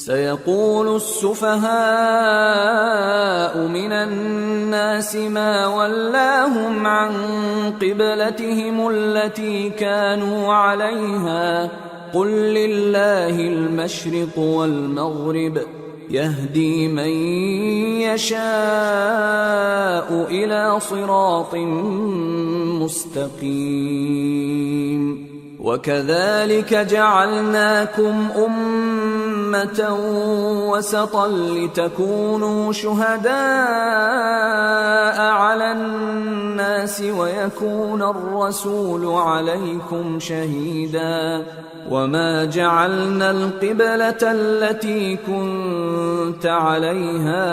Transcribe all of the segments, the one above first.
سيقول السفهاء من الناس ما ولاهم عن قبلتهم التي كانوا عليها قل لله المشرق والمغرب يهدي من يشاء إلى صراط مستقيم وكذلك جعلناكم أمة وسطا لتكونوا شهداء على الناس ويكون الرسول عليكم شهيدا وما جعلنا القبلة التي كنت عليها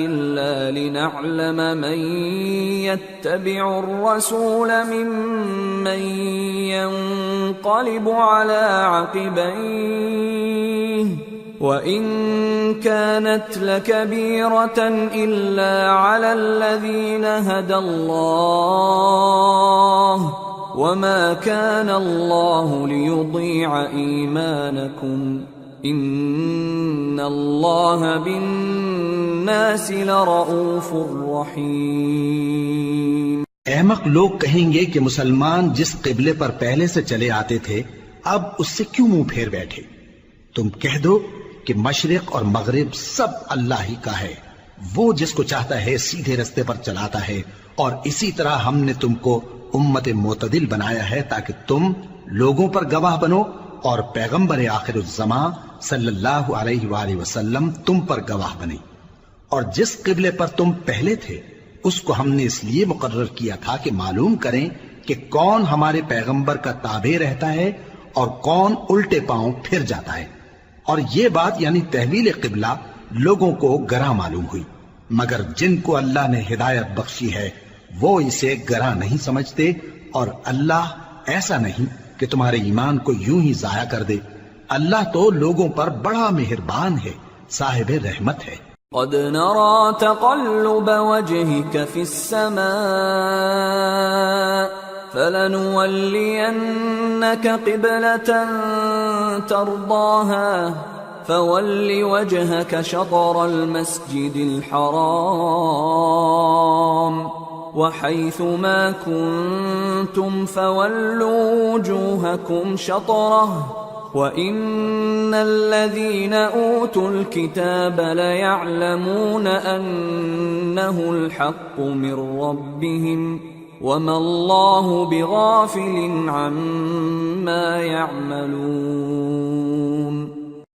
إلا لنعلم من يتبع الرسول ممن ينقلب على عقبيه وإن كانت لكبيرة إلا على الذين هدى الله وما كان الله ليضيع إيمانكم إن الله بالناس لرؤوف رحيم۔ احمق لوگ کہیں گے کہ مسلمان جس قبلے پر پہلے سے چلے آتے تھے اب اس سے کیوں منہ پھیر بیٹھے؟ تم کہہ دو کہ مشرق اور مغرب سب اللہ ہی کا ہے، وہ جس کو چاہتا ہے سیدھے رستے پر چلاتا ہے، اور اسی طرح ہم نے تم کو امت معتدل بنایا ہے تاکہ تم لوگوں پر گواہ بنو اور پیغمبر آخر الزماں صلی اللہ علیہ وآلہ وسلم تم پر گواہ بنے۔ اور جس قبلے پر تم پہلے تھے اس کو ہم نے اس لیے مقرر کیا تھا کہ معلوم کریں کہ کون ہمارے پیغمبر کا تابع رہتا ہے اور کون الٹے پاؤں پھر جاتا ہے۔ اور یہ بات یعنی تحویل قبلہ لوگوں کو گراں معلوم ہوئی، مگر جن کو اللہ نے ہدایت بخشی ہے وہ اسے گراں نہیں سمجھتے، اور اللہ ایسا نہیں کہ تمہارے ایمان کو یوں ہی ضائع کر دے۔ اللہ تو لوگوں پر بڑا مہربان ہے، صاحب رحمت ہے۔ قد نرى تقلب وجهك في السماء فلنولينك قبلة ترضاها فول وجهك شطر المسجد الحرام وحيث ما كنتم فولوا وجوهكم شطره وَإِنَّ الَّذِينَ أُوتُوا الْكِتَابَ لَيَعْلَمُونَ أَنَّهُ الْحَقُّ مِنْ رَبِّهِمْ وَمَا اللَّهُ بِغَافِلٍ عَمَّا يَعْمَلُونَ۔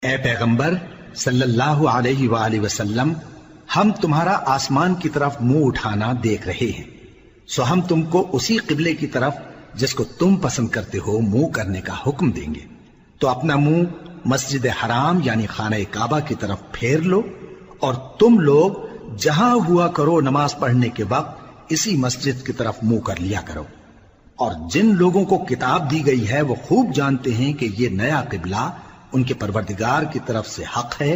اے پیغمبر صلی اللہ علیہ وآلہ وسلم، ہم تمہارا آسمان کی طرف منہ اٹھانا دیکھ رہے ہیں، سو ہم تم کو اسی قبلے کی طرف جس کو تم پسند کرتے ہو منہ کرنے کا حکم دیں گے، تو اپنا منہ مسجد حرام یعنی خانہ کعبہ کی طرف پھیر لو، اور تم لوگ جہاں ہوا کرو نماز پڑھنے کے وقت اسی مسجد کی طرف منہ کر لیا کرو۔ اور جن لوگوں کو کتاب دی گئی ہے وہ خوب جانتے ہیں کہ یہ نیا قبلہ ان کے پروردگار کی طرف سے حق ہے،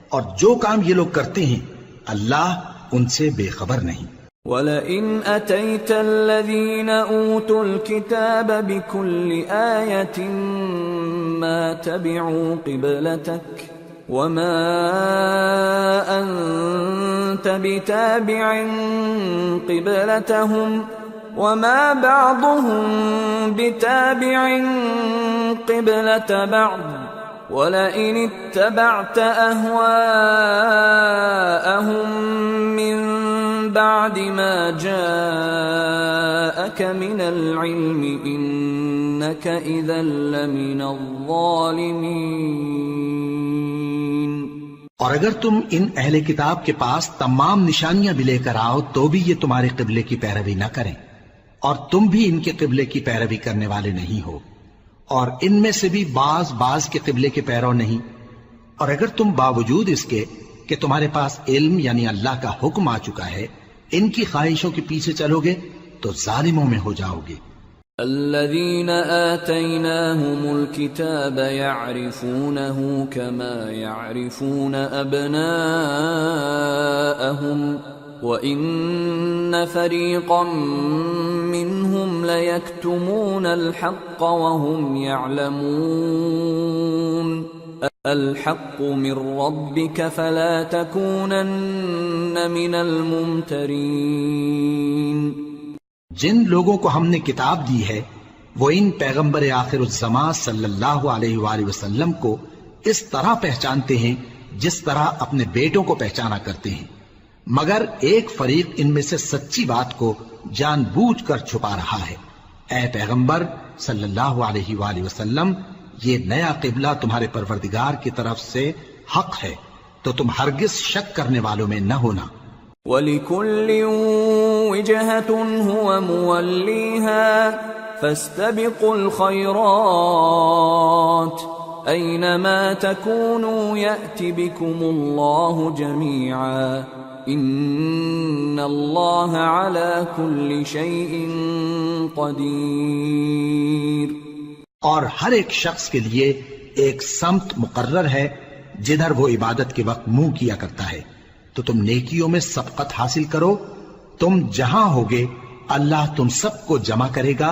اور جو کام یہ لوگ کرتے ہیں اللہ ان سے بے خبر نہیں۔ وَلَئِنْ أَتَيْتَ الَّذِينَ أُوتُوا الْكِتَابَ بِكُلِّ آيَةٍ مَا تَبِعُوا قِبْلَتَكَ وَمَا أَنْتَ بِتَابِعٍ قِبْلَتَهُمْ وَمَا بَعْضُهُمْ بِتَابِعٍ قِبْلَةَ بَعْضٍ وَلَئِنِ اتَّبَعْتَ أَهْوَاءَهُمْ مِنْ بعد ما جاءك من العلم إنك إذا لمن الظالمين۔ اور اگر تم ان اہل کتاب کے پاس تمام نشانیاں بھی لے کر آؤ تو بھی یہ تمہارے قبلے کی پیروی نہ کریں، اور تم بھی ان کے قبلے کی پیروی کرنے والے نہیں ہو، اور ان میں سے بھی بعض کے قبلے کے پیرو نہیں۔ اور اگر تم باوجود اس کے کہ تمہارے پاس علم یعنی اللہ کا حکم آ چکا ہے ان کی خواہشوں کے پیچھے چلو گے تو ظالموں میں ہو جاؤ گے۔ الذين آتيناهم الكتاب يعرفونه كما يعرفون أبناءهم وإن فريقا منهم ليكتمون الحق وهم يعلمون الحق من ربك فلا تكونن من الممترين. جن لوگوں کو ہم نے کتاب دی ہے وہ ان پیغمبر آخر الزمان صلی اللہ علیہ وآلہ وسلم کو اس طرح پہچانتے ہیں جس طرح اپنے بیٹوں کو پہچانا کرتے ہیں، مگر ایک فریق ان میں سے سچی بات کو جان بوجھ کر چھپا رہا ہے. اے پیغمبر صلی اللہ علیہ وآلہ وسلم، یہ نیا قبلہ تمہارے پروردگار کی طرف سے حق ہے، تو تم ہرگز شک کرنے والوں میں نہ ہونا. وَلِكُلٍّ وِجْهَةٌ هُوَ مُوَلِّيهَا فَاسْتَبِقُوا الْخَيْرَاتِ أَيْنَمَا تَكُونُوا يَأْتِ بِكُمُ اللَّهُ جَمِيعًا إِنَّ اللَّهَ عَلَى كُلِّ شَيْءٍ قَدِيرٌ. اور ہر ایک شخص کے لیے ایک سمت مقرر ہے جدھر وہ عبادت کے وقت منہ کیا کرتا ہے، تو تم نیکیوں میں سبقت حاصل کرو. تم جہاں ہوگے اللہ تم سب کو جمع کرے گا،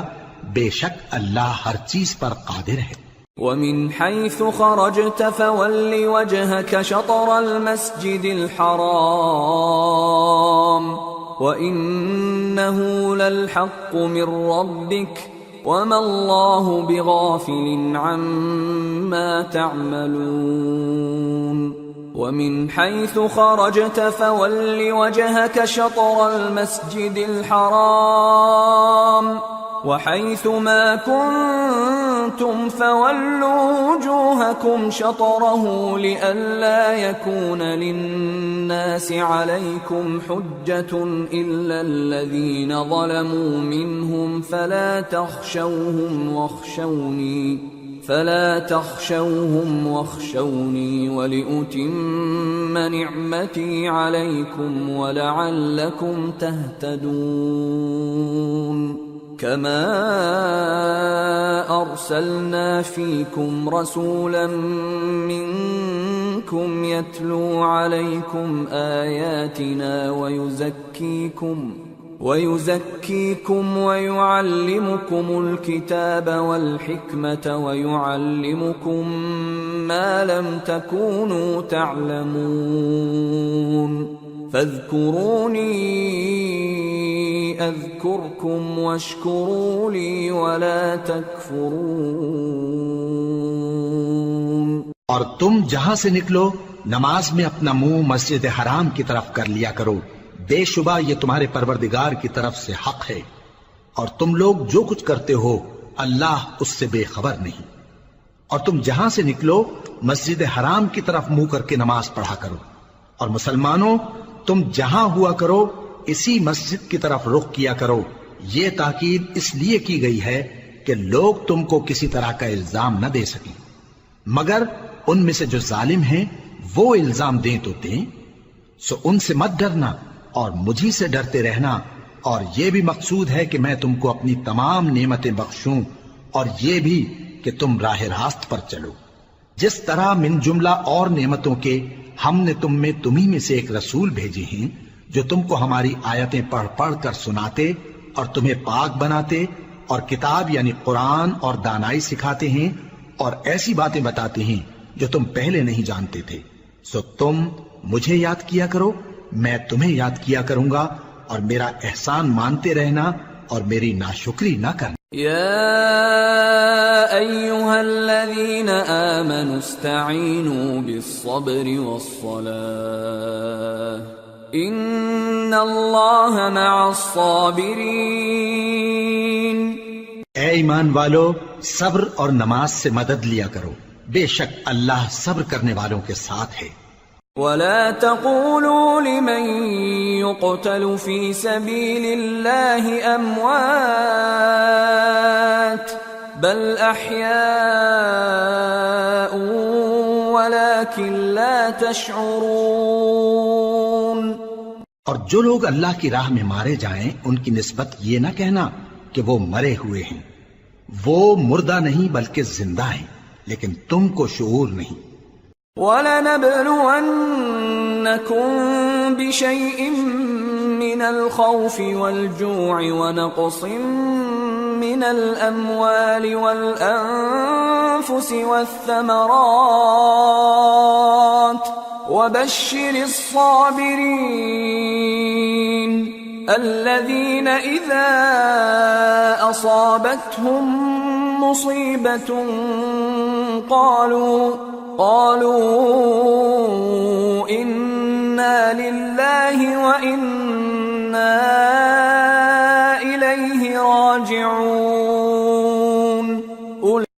بے شک اللہ ہر چیز پر قادر ہے. وَمِنْ حَيْثُ خَرَجْتَ فَوَلِّ وَجْهَكَ شَطْرَ الْمَسْجِدِ الْحَرَامِ وَإِنَّهُ لَلْحَقُّ مِنْ رَبِّكَ وَمَا اللَّهُ بِغَافِلٍ عَمَّا تَعْمَلُونَ. وَمِنْ حَيْثُ خَرَجْتَ فَوَلِّ وَجْهَكَ شَطْرَ الْمَسْجِدِ الْحَرَامِ وَحَيْثُ مَا كُنْتُمْ فَوَلُّوا وُجُوهَكُمْ شَطْرَهُ لِئَلَّا يَكُونَ لِلنَّاسِ عَلَيْكُمْ حُجَّةٌ إِلَّا الَّذِينَ ظَلَمُوا مِنْهُمْ فَلَا تَخْشَوْهُمْ وَاخْشَوْنِي وَلِأُتِمَّ نِعْمَتِي عَلَيْكُمْ وَلَعَلَّكُمْ تَهْتَدُونَ. كَمَا أَرْسَلْنَا فِيكُمْ رَسُولًا مِّنكُمْ يَتْلُو عَلَيْكُمْ آيَاتِنَا وَيُزَكِّيكُمْ وَيُعَلِّمُكُمُ الْكِتَابَ وَالْحِكْمَةَ وَيُعَلِّمُكُم مَّا لَمْ تَكُونُوا تَعْلَمُونَ. فَاذْكُرُونِي أَذْكُرْكُمْ وَاشْكُرُوا لِي وَلَا تَكْفُرُونَ. اور تم جہاں سے نکلو نماز میں اپنا منہ مسجد حرام کی طرف کر لیا کرو، بے شبہ یہ تمہارے پروردگار کی طرف سے حق ہے، اور تم لوگ جو کچھ کرتے ہو اللہ اس سے بے خبر نہیں. اور تم جہاں سے نکلو مسجد حرام کی طرف منہ کر کے نماز پڑھا کرو، اور مسلمانوں تم جہاں ہوا کرو اسی مسجد کی طرف رخ کیا کرو. یہ تاکید اس لیے کی گئی ہے کہ لوگ تم کو کسی طرح کا الزام نہ دے سکیں، مگر ان میں سے جو ظالم ہیں وہ الزام دیں تو دیں. سو ان سے مت ڈرنا اور مجھی سے ڈرتے رہنا، اور یہ بھی مقصود ہے کہ میں تم کو اپنی تمام نعمتیں بخشوں، اور یہ بھی کہ تم راہ راست پر چلو. جس طرح من جملہ اور نعمتوں کے ہم نے تم میں تمہیں میں سے ایک رسول بھیجے ہیں جو تم کو ہماری آیتیں پڑھ پڑھ کر سناتے اور تمہیں پاک بناتے اور کتاب یعنی قرآن اور دانائی سکھاتے ہیں اور ایسی باتیں بتاتے ہیں جو تم پہلے نہیں جانتے تھے. سو تم مجھے یاد کیا کرو، میں تمہیں یاد کیا کروں گا، اور میرا احسان مانتے رہنا اور میری ناشکری نہ کرنا. يا أيها الذين آمنوا استعينوا بالصبر والصلاة إن الله مع الصابرين. اے ایمان والو، صبر اور نماز سے مدد لیا کرو، بے شک اللہ صبر کرنے والوں کے ساتھ ہے. ولا تقولوا لمن يقتل في سبيل الله أموات بل أحياء ولكن لا تشعرون. اور جو لوگ اللہ کی راہ میں مارے جائیں ان کی نسبت یہ نہ کہنا کہ وہ مرے ہوئے ہیں، وہ مردہ نہیں بلکہ زندہ ہیں، لیکن تم کو شعور نہیں. وَلَنَبْلُوَنَّكُمْ بِشَيْءٍ مِّنَ الْخَوْفِ وَالْجُوعِ وَنَقْصٍ من الأموال والأنفس والثمرات وبشر الصابرين الذين إذا أصابتهم مصيبة قالوا إنا لله وإنا إليه راجعون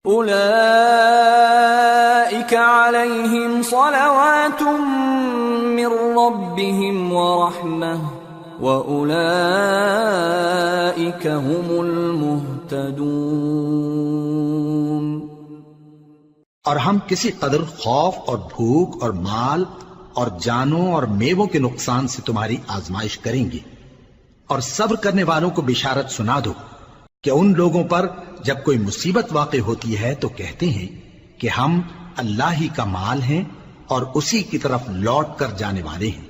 أولئك عليهم صلوات من ربهم ورحمة وَأُولَئِكَ هُمُ الْمُهْتَدُونَ۔ اور ہم کسی قدر خوف اور بھوک اور مال اور جانوں اور میووں کے نقصان سے تمہاری آزمائش کریں گے، اور صبر کرنے والوں کو بشارت سنا دو کہ ان لوگوں پر جب کوئی مصیبت واقع ہوتی ہے تو کہتے ہیں کہ ہم اللہ ہی کا مال ہیں اور اسی کی طرف لوٹ کر جانے والے ہیں۔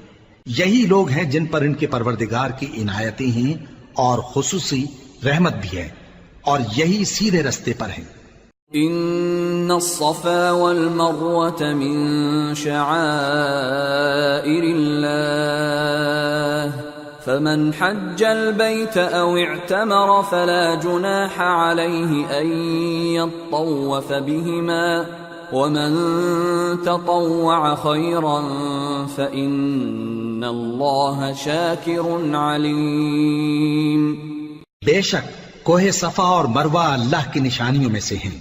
یہی لوگ ہیں جن پر ان کے پروردگار کی عنایتیں ہیں اور خصوصی رحمت بھی ہے، اور یہی سیدھے رستے پر ہیں۔ ان الصفا والمروة من شعائر الله فمن حج البيت او اعتمر فلا جناح عليه ان يطوف بهما ومن تطوع خيرا فإن الله شاكر عليم۔ بے شک کوہ صفا اور مروہ اللہ کی نشانیوں میں سے ہیں،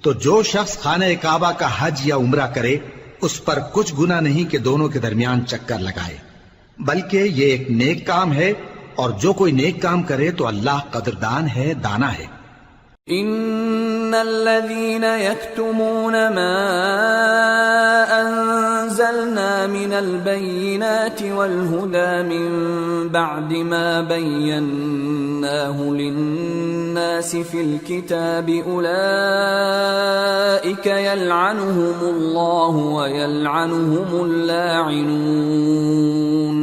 تو جو شخص خانہ کعبہ کا حج یا عمرہ کرے اس پر کچھ گناہ نہیں کہ دونوں کے درمیان چکر لگائے، بلکہ یہ ایک نیک کام ہے، اور جو کوئی نیک کام کرے تو اللہ قدردان ہے، دانا ہے۔ ان الذين يكتمون ما انزلنا من البينات والهدى من بعد ما بيناه للناس في الكتاب اولئك يلعنهم الله ويلعنهم اللاعنون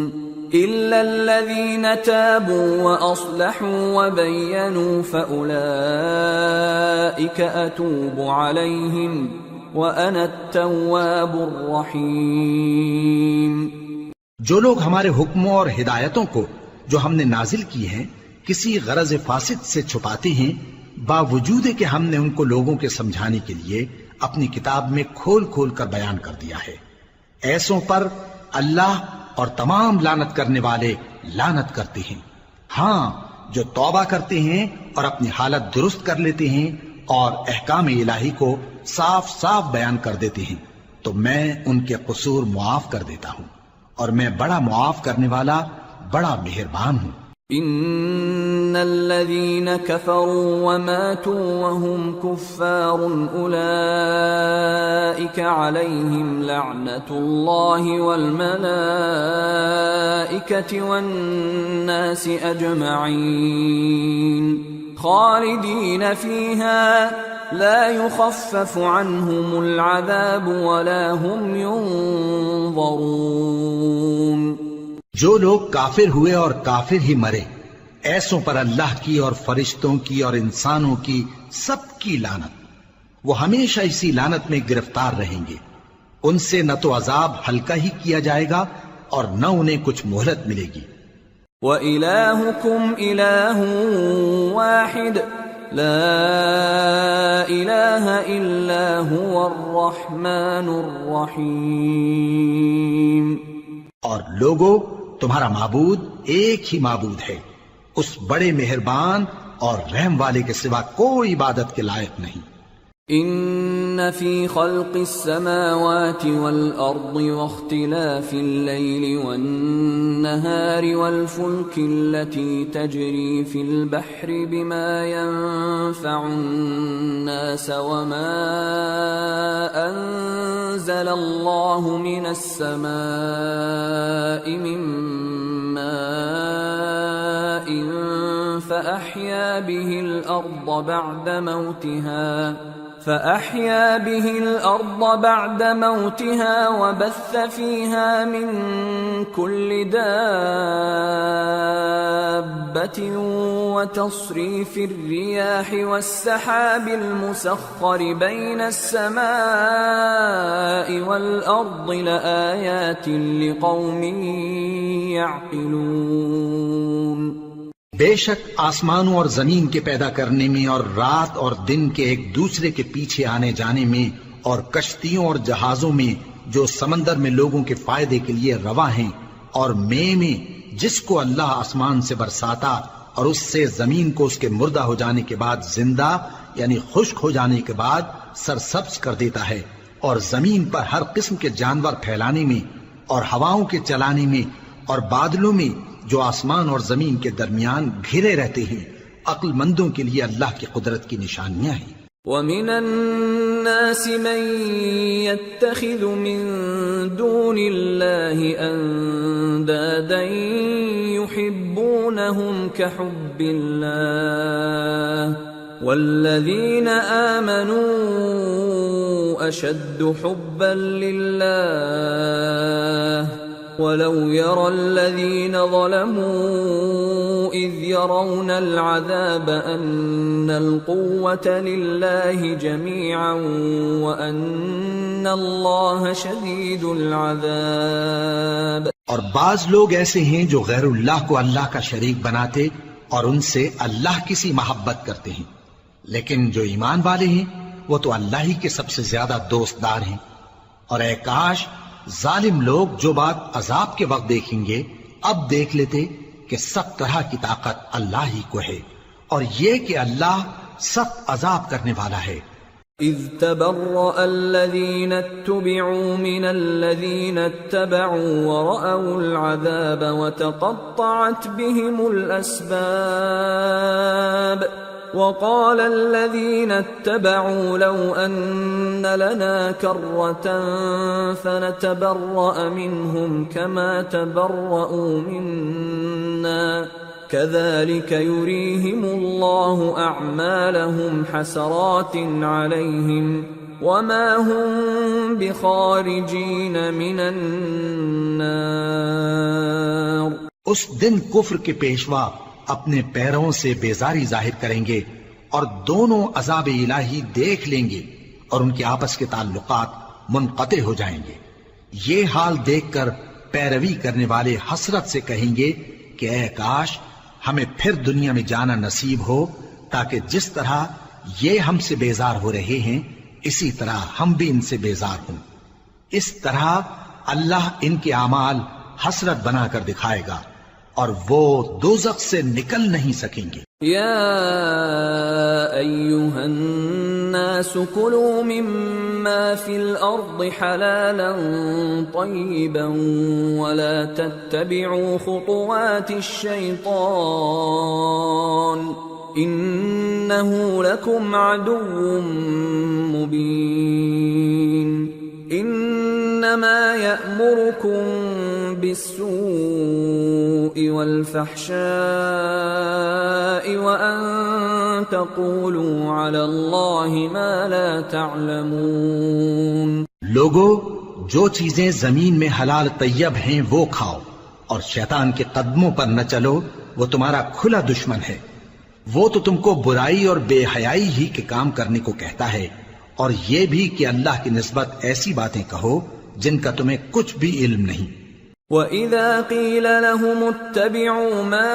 إلا الذين تابوا وأصلحوا وبينوا فأولئك أتوب عليهم وأنا التواب الرحيم۔ جو لوگ ہمارے حکموں اور ہدایتوں کو جو ہم نے نازل کی ہیں کسی غرض فاسد سے چھپاتے ہیں، باوجود کہ ہم نے ان کو لوگوں کے سمجھانے کے لیے اپنی کتاب میں کھول کھول کر بیان کر دیا ہے، ایسوں پر اللہ اور تمام لعنت کرنے والے لعنت کرتے ہیں۔ ہاں، جو توبہ کرتے ہیں اور اپنی حالت درست کر لیتے ہیں اور احکام الہی کو صاف صاف بیان کر دیتے ہیں تو میں ان کے قصور معاف کر دیتا ہوں، اور میں بڑا معاف کرنے والا، بڑا مہربان ہوں۔ ان الذين كفروا وماتوا وهم كفار اولئك عليهم لعنة الله والملائكة والناس اجمعين خالدين فيها لا يخفف عنهم العذاب ولا هم ينظرون۔ جو لوگ کافر ہوئے اور کافر ہی مرے، ایسوں پر اللہ کی اور فرشتوں کی اور انسانوں کی سب کی لعنت، وہ ہمیشہ اسی لعنت میں گرفتار رہیں گے، ان سے نہ تو عذاب ہلکا ہی کیا جائے گا اور نہ انہیں کچھ مہلت ملے گی۔ وَإِلَٰهُكُمْ إِلَٰهٌ وَاحِدٌ لَا إِلَٰهَ إِلَّا هُوَ الرَّحْمَٰنُ الرَّحِيمُ۔ اور لوگو، تمہارا معبود ایک ہی معبود ہے، اس بڑے مہربان اور رحم والے کے سوا کوئی عبادت کے لائق نہیں۔ ان فی خلق السماوات والارض واختلاف الليل والنهار والفلك التي تجري في البحر بما ينفع الناس وما انزل الله من السماء من ماء فأحيا به الأرض بعد موتها فأحيا به الأرض بعد موتها وبث فيها من كل دابة وتصريف الرياح والسحاب المسخر بين السماء والأرض لآيات لقوم يعقلون۔ بے شک آسمانوں اور زمین کے پیدا کرنے میں اور رات اور دن کے ایک دوسرے کے پیچھے آنے جانے میں اور کشتیوں اور جہازوں میں جو سمندر میں لوگوں کے فائدے کے لیے رواں ہیں، اور میں جس کو اللہ آسمان سے برساتا اور اس سے زمین کو اس کے مردہ ہو جانے کے بعد زندہ یعنی خشک ہو جانے کے بعد سرسبز کر دیتا ہے، اور زمین پر ہر قسم کے جانور پھیلانے میں اور ہواؤں کے چلانے میں اور بادلوں میں جو آسمان اور زمین کے درمیان گھرے رہتے ہیں، عقل مندوں کے لیے اللہ کی قدرت کی نشانیاں ہیں۔ وَمِنَ النَّاسِ مَن يَتَّخِذُ مِن دُونِ اللَّهِ أَندَادًا يُحِبُّونَهُمْ كَحُبِّ اللَّهِ وَالَّذِينَ آمَنُوا أَشَدُّ حُبًّا لِلَّهِ وَلَوْ يَرَى الَّذِينَ ظَلَمُوا إِذْ يَرَوْنَ الْعَذَابَ أَنَّ الْقُوَّةَ لِلَّهِ جَمِيعًا وَأَنَّ اللَّهَ شَدِيدُ الْعَذَابِ۔ اور بعض لوگ ایسے ہیں جو غیر اللہ کو اللہ کا شریک بناتے اور ان سے اللہ کی سی محبت کرتے ہیں، لیکن جو ایمان والے ہیں وہ تو اللہ ہی کے سب سے زیادہ دوست دار ہیں۔ اور اے کاش ظالم لوگ جو بات عذاب کے وقت دیکھیں گے اب دیکھ لیتے کہ سب طرح کی طاقت اللہ ہی کو ہے، اور یہ کہ اللہ سخت عذاب کرنے والا ہے۔ اذ تبرأ الذين اتبعوا من الذين اتبعوا ورأوا العذاب وتقطعت بهم الأسباب وقال الذين اتبعوا لو أن لنا كرة فنتبرأ منهم كما تبرأوا منا كذلك يريهم الله أعمالهم حسرات عليهم وما هم بخارجين من النار۔ اس دن کفر کے پیشوا اپنے پیروں سے بیزاری ظاہر کریں گے اور دونوں عذاب الہی دیکھ لیں گے اور ان کے آپس کے تعلقات منقطع ہو جائیں گے۔ یہ حال دیکھ کر پیروی کرنے والے حسرت سے کہیں گے کہ اے کاش ہمیں پھر دنیا میں جانا نصیب ہو تاکہ جس طرح یہ ہم سے بیزار ہو رہے ہیں اسی طرح ہم بھی ان سے بیزار ہوں۔ اس طرح اللہ ان کے اعمال حسرت بنا کر دکھائے گا اور وہ دوزخ سے نکل نہیں سکیں گے۔ یا ایھا الناس کلوا مما فی الارض حلالا طیبا ولا تتبعوا خطوات الشیطان انه لکم عدو مبین۔ انما یأمرکم بالسوء والفحشاء وأن تقولوا على الله ما لا تعلمون۔ لوگو جو چیزیں زمین میں حلال طیب ہیں وہ کھاؤ اور شیطان کے قدموں پر نہ چلو، وہ تمہارا کھلا دشمن ہے۔ وہ تو تم کو برائی اور بے حیائی ہی کے کام کرنے کو کہتا ہے، اور یہ بھی کہ اللہ کی نسبت ایسی باتیں کہو جن کا تمہیں کچھ بھی علم نہیں۔ وَإِذَا قِيلَ لَهُمُ اتَّبِعُوا مَا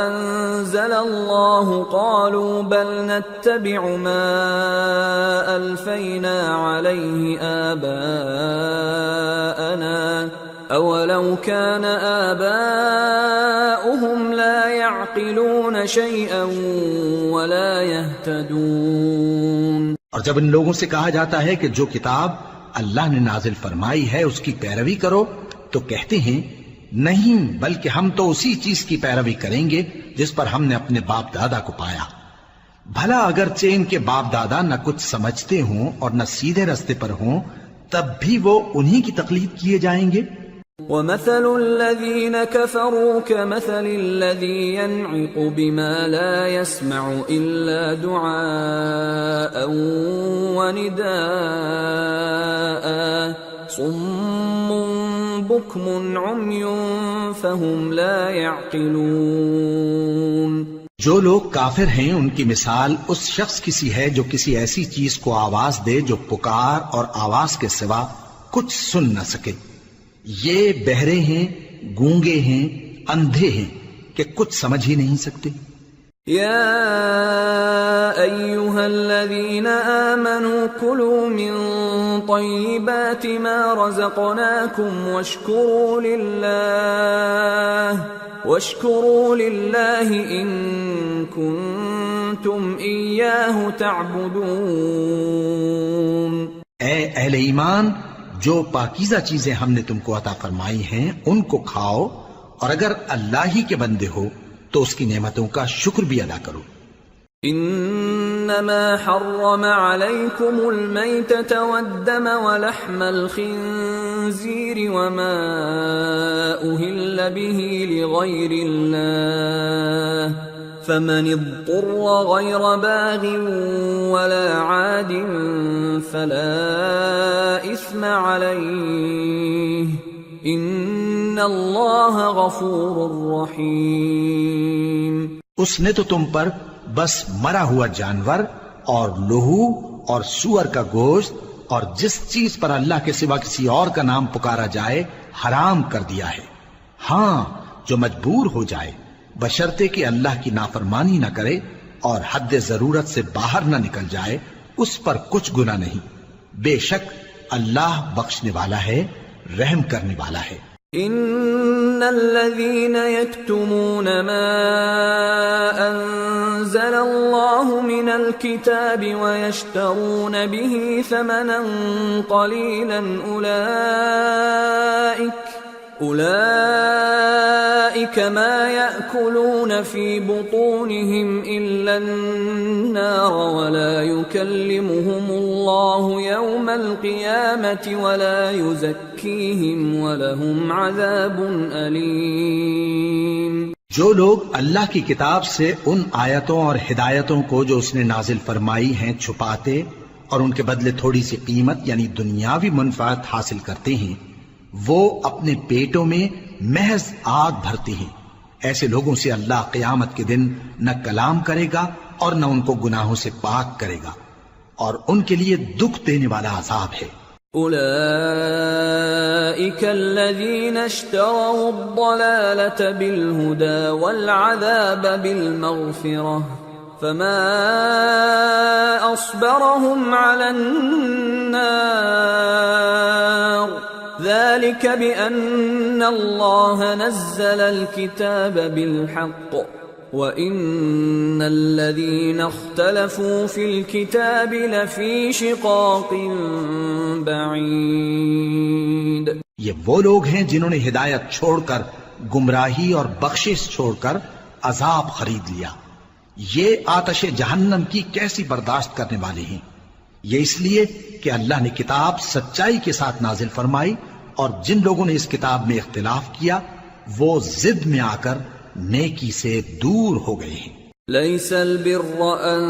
أَنزَلَ اللَّهُ قَالُوا بَلْ نَتَّبِعُ مَا أَلْفَيْنَا عَلَيْهِ آبَاءَنَا أَوَلَوْ كَانَ آبَاؤُهُمْ لَا يَعْقِلُونَ شَيْئًا وَلَا يَهْتَدُونَ۔ اور جب ان لوگوں سے کہا جاتا ہے کہ جو کتاب اللہ نے نازل فرمائی ہے اس کی پیروی کرو تو کہتے ہیں نہیں، بلکہ ہم تو اسی چیز کی پیروی کریں گے جس پر ہم نے اپنے باپ دادا کو پایا۔ بھلا اگرچہ ان کے باپ دادا نہ کچھ سمجھتے ہوں اور نہ سیدھے رستے پر ہوں تب بھی وہ انہی کی تقلید کیے جائیں گے۔ ومثل الذين كفروا كمثل الذي ينعق بما لا يسمع إلا دعاء ونداء صم بكم عمي فهم لا يعقلون۔ جو لوگ کافر ہیں ان کی مثال اس شخص کی سی ہے جو کسی ایسی چیز کو آواز دے جو پکار اور آواز کے سوا کچھ سن نہ سکے۔ یہ بہرے ہیں، گونگے ہیں، اندھے ہیں کہ کچھ سمجھ ہی نہیں سکتے۔ يا أيها الذين آمنوا كلوا من طيبات ما رزقناكم واشكروا لله إن كنتم إياه تعبدون۔ اے اہل ایمان، جو پاکیزہ چیزیں ہم نے تم کو عطا فرمائی ہیں ان کو کھاؤ، اور اگر اللہ ہی کے بندے ہو تو اس کی نعمتوں کا شکر بھی ادا کرو۔ انما حرم عليكم الميتة والدم ولحم الخنزير وما أهل به لغير الله فمن اضطر غير باغ ولا عاد فلا إثم عليه ان اللہ غفور رحیم۔ اس نے تو تم پر بس مرا ہوا جانور اور لہو اور سور کا گوشت اور جس چیز پر اللہ کے سوا کسی اور کا نام پکارا جائے حرام کر دیا ہے۔ ہاں، جو مجبور ہو جائے بشرطے کہ اللہ کی نافرمانی نہ کرے اور حد ضرورت سے باہر نہ نکل جائے، اس پر کچھ گناہ نہیں۔ بے شک اللہ بخشنے والا ہے، رحم کرنے والا ہے۔ ان الذين يكتمون ما انزل الله من الكتاب ويشترون به ثمنا قليلا اولئك ما يأكلون في بطونهم الا النار ولا يكلمهم الله يوم القيامة ولا يزكيهم ولهم عذاب أليم۔ جو لوگ اللہ کی کتاب سے ان آیتوں اور ہدایتوں کو جو اس نے نازل فرمائی ہیں چھپاتے اور ان کے بدلے تھوڑی سی قیمت یعنی دنیاوی منفعت حاصل کرتے ہیں، وہ اپنے پیٹوں میں محض آگ بھرتے ہیں، ایسے لوگوں سے اللہ قیامت کے دن نہ کلام کرے گا اور نہ ان کو گناہوں سے پاک کرے گا، اور ان کے لیے دکھ دینے والا عذاب ہے۔ اولئک الذین اشتروا الضلالة بالهدى والعذاب بالمغفرة فما اصبرهم على النار ذلك بأن الله نزل الكتاب بالحق وَإِنَّ الَّذِينَ اخْتَلَفُوا فِي الْكِتَابِ لَفِي شِقَاقٍ بَعِيدٍ۔ یہ وہ لوگ ہیں جنہوں نے ہدایت چھوڑ کر گمراہی اور بخشش چھوڑ کر عذاب خرید لیا۔ یہ آتش جہنم کی کیسی برداشت کرنے والے ہیں۔ یہ اس لیے کہ اللہ نے کتاب سچائی کے ساتھ نازل فرمائی، اور جن لوگوں نے اس کتاب میں اختلاف کیا وہ ضد میں آ کر نیکی سے دور ہو گئے ہیں۔ ليس البر أن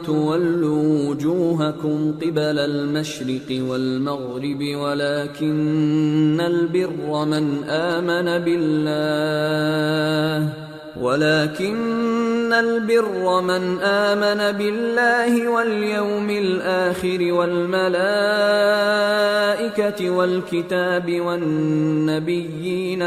تولوا وجوهكم قبل المشرق والمغرب ولكن البر من آمن بالله واليوم الآخر والملائكة والكتاب والنبيين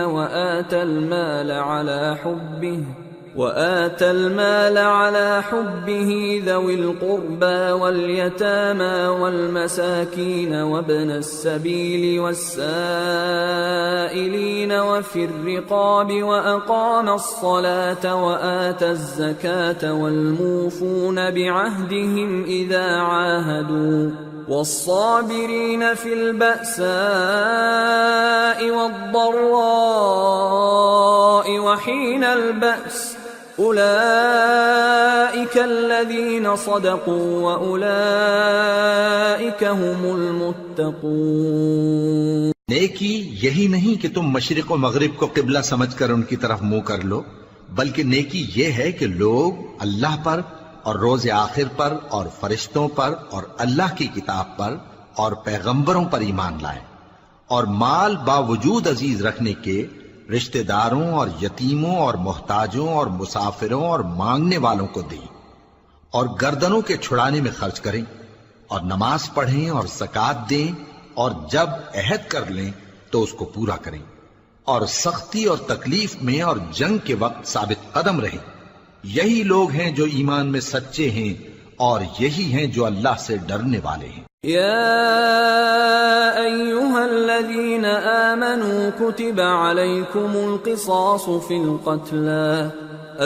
وآتى المال على حبه ذوي القربى واليتامى والمساكين وابن السبيل والسائلين وفي الرقاب وأقام الصلاة وآتى الزكاة والموفون بعهدهم إذا عاهدوا والصابرين في البأساء والضراء وحين البأس أولئك الذين صدقوا وأولئك هم المتقون۔ نیکی یہی نہیں کہ تم مشرق و مغرب کو قبلہ سمجھ کر ان کی طرف منہ کر لو، بلکہ نیکی یہ ہے کہ لوگ اللہ پر اور روز آخر پر اور فرشتوں پر اور اللہ کی کتاب پر اور پیغمبروں پر ایمان لائیں، اور مال باوجود عزیز رکھنے کے رشتہ داروں اور یتیموں اور محتاجوں اور مسافروں اور مانگنے والوں کو دیں، اور گردنوں کے چھڑانے میں خرچ کریں، اور نماز پڑھیں اور زکوٰۃ دیں، اور جب عہد کر لیں تو اس کو پورا کریں، اور سختی اور تکلیف میں اور جنگ کے وقت ثابت قدم رہیں۔ یہی لوگ ہیں جو ایمان میں سچے ہیں، اور یہی ہیں جو اللہ سے ڈرنے والے ہیں۔ يا أيها الذين آمنوا كتب عليكم القصاص في القتلى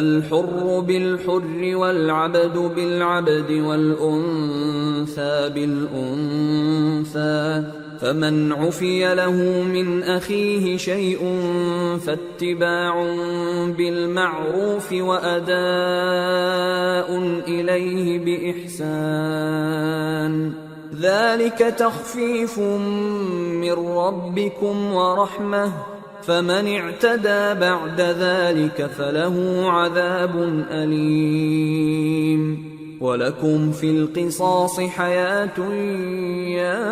الحر بالحر والعبد بالعبد والأنثى بالأنثى فمن عفي له من أخيه شيء فاتباع بالمعروف وأداء إليه بإحسان ذلك تخفيف من ربكم ورحمة فمن اعتدى بعد ذلك فله عذاب أليم وَلَكُمْ فِي الْقِصَاصِ حَيَاةٌ يَا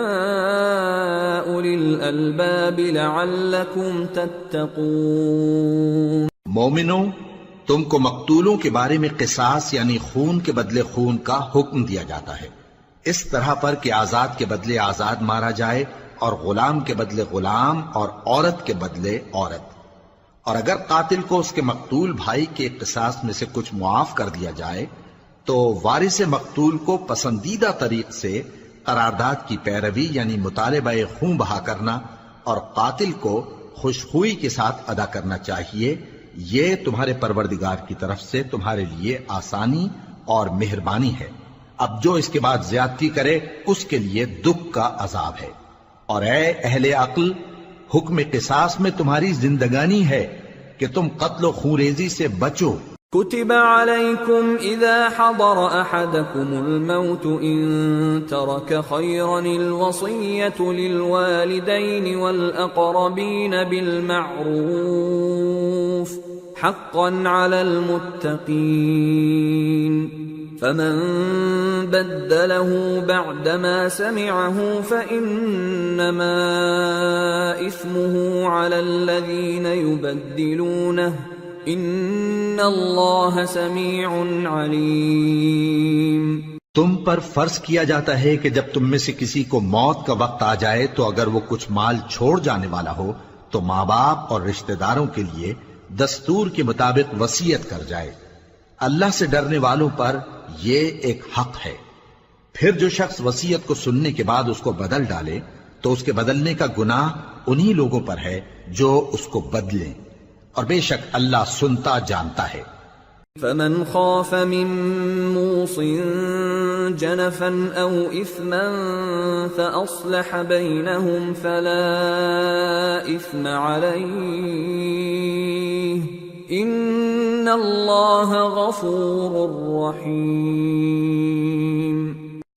أُولِي الْأَلْبَابِ لَعَلَّكُمْ تَتَّقُونَ۔ مومنوں، تم کو مقتولوں کے بارے میں قصاص یعنی خون کے بدلے خون کا حکم دیا جاتا ہے، اس طرح پر کہ آزاد کے بدلے آزاد مارا جائے، اور غلام کے بدلے غلام، اور عورت کے بدلے عورت۔ اور اگر قاتل کو اس کے مقتول بھائی کے قصاص میں سے کچھ معاف کر دیا جائے تو وارث مقتول کو پسندیدہ طریق سے قرارداد کی پیروی یعنی مطالبہ خون بہا کرنا اور قاتل کو خوشخوئی کے ساتھ ادا کرنا چاہیے۔ یہ تمہارے پروردگار کی طرف سے تمہارے لیے آسانی اور مہربانی ہے۔ اب جو اس کے بعد زیادتی کرے اس کے لیے دکھ کا عذاب ہے۔ اور اے اہل عقل، حکم قصاص میں تمہاری زندگانی ہے کہ تم قتل و خونریزی سے بچو۔ كتب عليكم إذا حضر أحدكم الموت إن ترك خيرا الوصية للوالدين والأقربين بالمعروف حقا على المتقين فمن بدله بعدما سمعه فإنما إثمه على الذين يبدلونه ان اللہ سمیع علیم۔ تم پر فرض کیا جاتا ہے کہ جب تم میں سے کسی کو موت کا وقت آ جائے تو اگر وہ کچھ مال چھوڑ جانے والا ہو تو ماں باپ اور رشتہ داروں کے لیے دستور کے مطابق وصیت کر جائے۔ اللہ سے ڈرنے والوں پر یہ ایک حق ہے۔ پھر جو شخص وصیت کو سننے کے بعد اس کو بدل ڈالے تو اس کے بدلنے کا گناہ انہی لوگوں پر ہے جو اس کو بدلیں، اور بے شک اللہ سنتا جانتا ہے۔ فمن خاف من موص جنفا او اثما فاصلح بينهم فلا اثم عليه ان اللہ غفور رحیم۔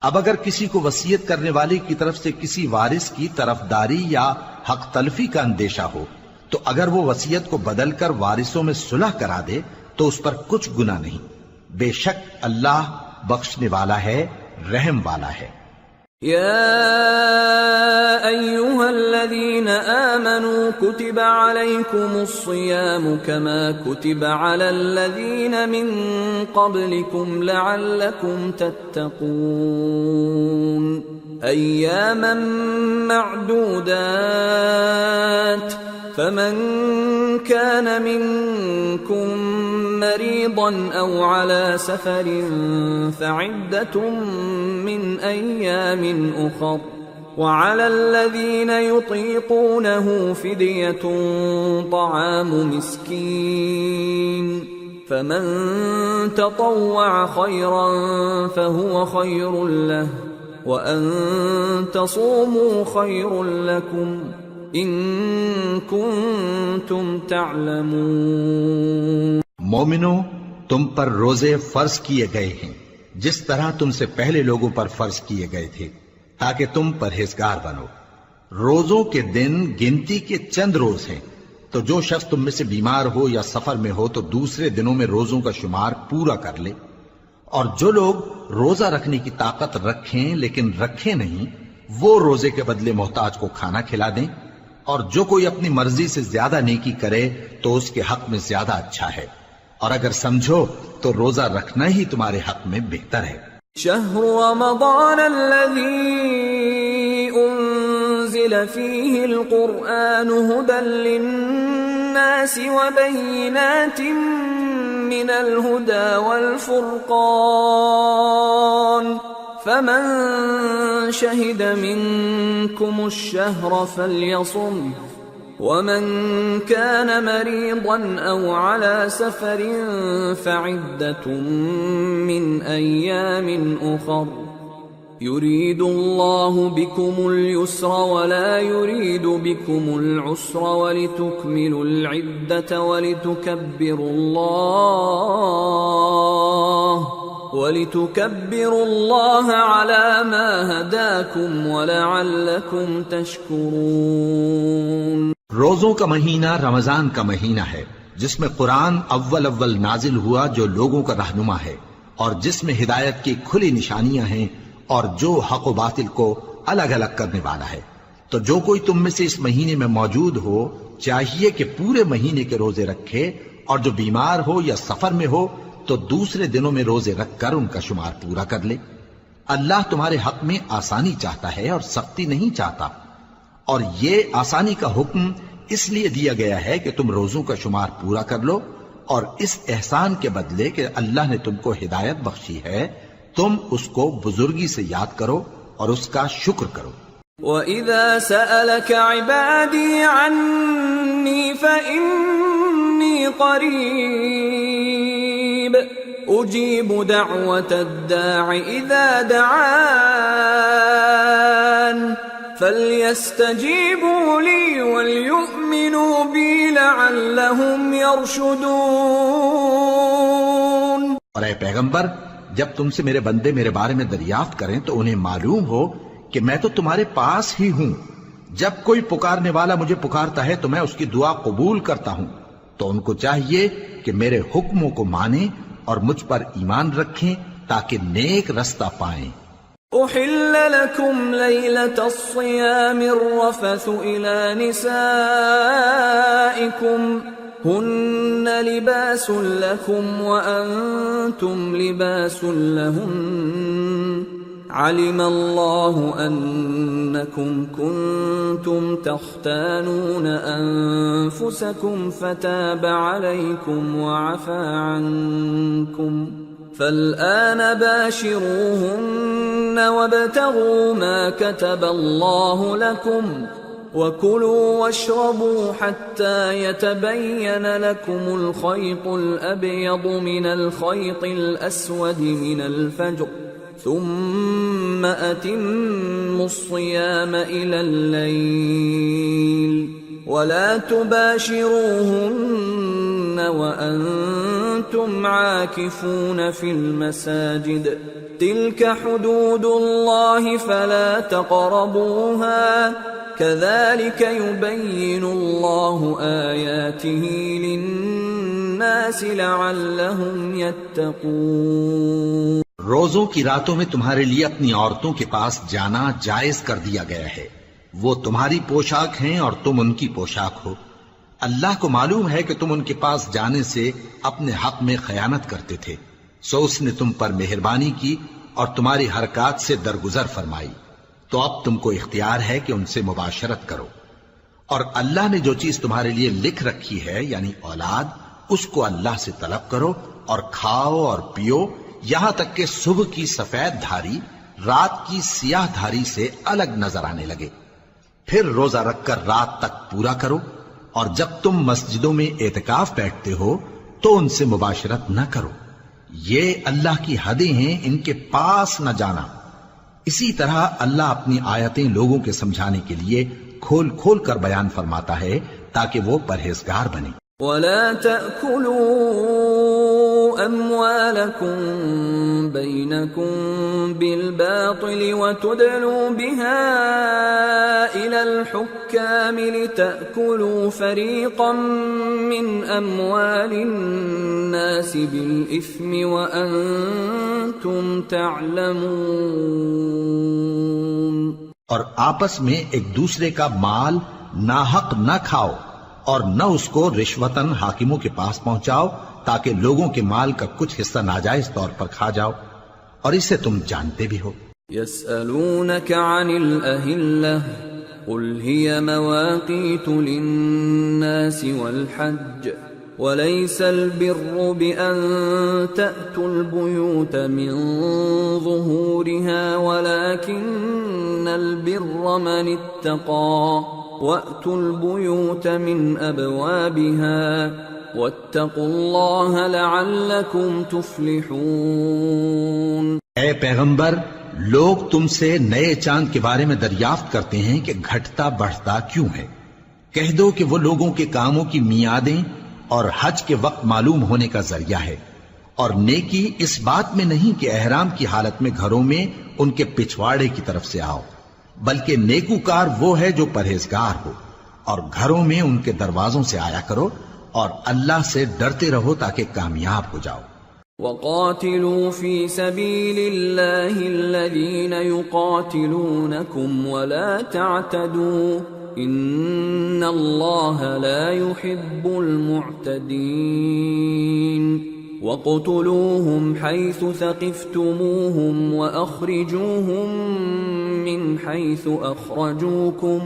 اب اگر کسی کو وصیت کرنے والے کی طرف سے کسی وارث کی طرفداری یا حق تلفی کا اندیشہ ہو تو اگر وہ وصیت کو بدل کر وارثوں میں صلح کرا دے تو اس پر کچھ گناہ نہیں، بے شک اللہ بخشنے والا ہے، رحم والا ہے۔ یا ایھا الذین آمنوا کتب علیکم الصیام کما کتب علی الذین من قبلکم لعلکم تتقون ایاما معدودات فمن كان منكم مريضا أو على سفر فعدة من أيام أخر وعلى الذين يطيقونه فدية طعام مسكين فمن تطوع خيرا فهو خير له وأن تصوموا خير لكم ان کنتم تعلمون۔ مومنوں، تم پر روزے فرض کیے گئے ہیں جس طرح تم سے پہلے لوگوں پر فرض کیے گئے تھے تاکہ تم پرہیزگار بنو، روزوں کے دن گنتی کے چند روز ہیں، تو جو شخص تم میں سے بیمار ہو یا سفر میں ہو تو دوسرے دنوں میں روزوں کا شمار پورا کر لے، اور جو لوگ روزہ رکھنے کی طاقت رکھیں لیکن رکھیں نہیں، وہ روزے کے بدلے محتاج کو کھانا کھلا دیں، اور جو کوئی اپنی مرضی سے زیادہ نیکی کرے تو اس کے حق میں زیادہ اچھا ہے، اور اگر سمجھو تو روزہ رکھنا ہی تمہارے حق میں بہتر ہے۔ شهر رمضان الذي أنزل فيه القرآن هدى للناس وبينات من الهدى والفرقان فمن شهد منكم الشهر فليصم ومن كان مريضا أو على سفر فعدة من أيام أخر يريد الله بكم اليسر ولا يريد بكم العسر ولتكملوا العدة ولتكبروا الله على ما هداكم ولعلكم تشكرون۔ روزوں کا مہینہ رمضان کا مہینہ ہے جس میں قرآن اول نازل ہوا جو لوگوں کا رہنما ہے اور جس میں ہدایت کی کھلی نشانیاں ہیں اور جو حق و باطل کو الگ الگ کرنے والا ہے۔ تو جو کوئی تم میں سے اس مہینے میں موجود ہو چاہیے کہ پورے مہینے کے روزے رکھے، اور جو بیمار ہو یا سفر میں ہو تو دوسرے دنوں میں روزے رکھ کر ان کا شمار پورا کر لے۔ اللہ تمہارے حق میں آسانی چاہتا ہے اور سختی نہیں چاہتا، اور یہ آسانی کا حکم اس لیے دیا گیا ہے کہ تم روزوں کا شمار پورا کر لو، اور اس احسان کے بدلے کہ اللہ نے تم کو ہدایت بخشی ہے تم اس کو بزرگی سے یاد کرو اور اس کا شکر کرو۔ وَإِذَا سَأَلَكَ عِبَادِي عَنِّي فَإِنِّي قَرِيبٌ أُجِيبُ دَعْوَةَ الدَّاعِ إِذَا دَعَانِ فَلْيَسْتَجِيبُوا لِي وَلْيُؤْمِنُوا بِي لَعَلَّهُمْ يَرْشُدُونَ۔ اور اے پیغمبر، جب تم سے میرے بندے میرے بارے میں دریافت کریں تو انہیں معلوم ہو کہ میں تو تمہارے پاس ہی ہوں۔ جب کوئی پکارنے والا مجھے پکارتا ہے تو میں اس کی دعا قبول کرتا ہوں، تو ان کو چاہیے کہ میرے حکموں کو مانیں اور مجھ پر ایمان رکھیں تاکہ نیک رستہ پائیں۔ أحل لكم ليلة الصيام الرفث إلى نسائكم هن لباس لكم وأنتم لباس لهن علم الله أنكم كنتم تختانون أنفسكم فتاب عليكم وعفى عنكم فالآن باشروهن وابتغوا ما كتب الله لكم وكلوا واشربوا حتى يتبين لكم الخيط الأبيض من الخيط الأسود من الفجر ثم أتموا الصيام إلى الليل ولا تباشروهن وأنتم عاكفون في المساجد تلك حدود الله فلا تقربوها كذلك يبين الله آياته للناس لعلهم يتقون۔ روزوں کی راتوں میں تمہارے لیے اپنی عورتوں کے پاس جانا جائز کر دیا گیا ہے، وہ تمہاری پوشاک ہیں اور تم ان کی پوشاک ہو۔ اللہ کو معلوم ہے کہ تم ان کے پاس جانے سے اپنے حق میں خیانت کرتے تھے، سو اس نے تم پر مہربانی کی اور تمہاری حرکات سے درگزر فرمائی، تو اب تم کو اختیار ہے کہ ان سے مباشرت کرو، اور اللہ نے جو چیز تمہارے لیے لکھ رکھی ہے یعنی اولاد، اس کو اللہ سے طلب کرو اور کھاؤ اور پیو یہاں تک کہ صبح کی سفید دھاری رات کی سیاہ دھاری سے الگ نظر آنے لگے، پھر روزہ رکھ کر رات تک پورا کرو، اور جب تم مسجدوں میں اعتکاف بیٹھتے ہو تو ان سے مباشرت نہ کرو، یہ اللہ کی حدیں ہیں، ان کے پاس نہ جانا۔ اسی طرح اللہ اپنی آیتیں لوگوں کے سمجھانے کے لیے کھول کھول کر بیان فرماتا ہے تاکہ وہ پرہیزگار بنے۔ وَلَا تَأْكُلُوا أَمْوَالَكُمْ بَيْنَكُمْ بالباطل وتدلوا بها إلى الحكام لتأكلوا فريقا من أموال الناس بالإثم وأنتم تعلمون۔ اور آپس میں ایک دوسرے کا مال ناحق نہ کھاؤ اور نہ اس کو رشوتاً حاکموں کے پاس پہنچاؤ تاکہ لوگوں کے مال کا کچھ حصہ ناجائز طور پر کھا جاؤ، اور اسے تم جانتے بھی ہو۔ يسألونك عن الأهلة قل هي مواقيت للناس والحج وليس البر بأن تأتوا البيوت من ظهورها ولكن البر من اتقى وأتوا البيوت من أبوابها واتقوا الله لعلكم تفلحون۔ اے پیغمبر، لوگ تم سے نئے چاند کے بارے میں دریافت کرتے ہیں کہ گھٹتا بڑھتا کیوں ہے۔ کہہ دو کہ وہ لوگوں کے کاموں کی میعادیں اور حج کے وقت معلوم ہونے کا ذریعہ ہے، اور نیکی اس بات میں نہیں کہ احرام کی حالت میں گھروں میں ان کے پچھواڑے کی طرف سے آؤ، بلکہ نیکوکار وہ ہے جو پرہیزگار ہو، اور گھروں میں ان کے دروازوں سے آیا کرو اور اللہ سے ڈرتے رہو تاکہ کامیاب ہو جاؤ۔ وَقَاتِلُوا فِي سَبِيلِ اللَّهِ الَّذِينَ يُقَاتِلُونَكُمْ وَلَا تَعْتَدُوا إِنَّ اللَّهَ لَا يُحِبُّ الْمُعْتَدِينَ وَاقْتُلُوهُمْ حَيْثُ ثَقِفْتُمُوهُمْ وَأَخْرِجُوهُمْ مِنْ حَيْثُ أَخْرَجُوكُمْ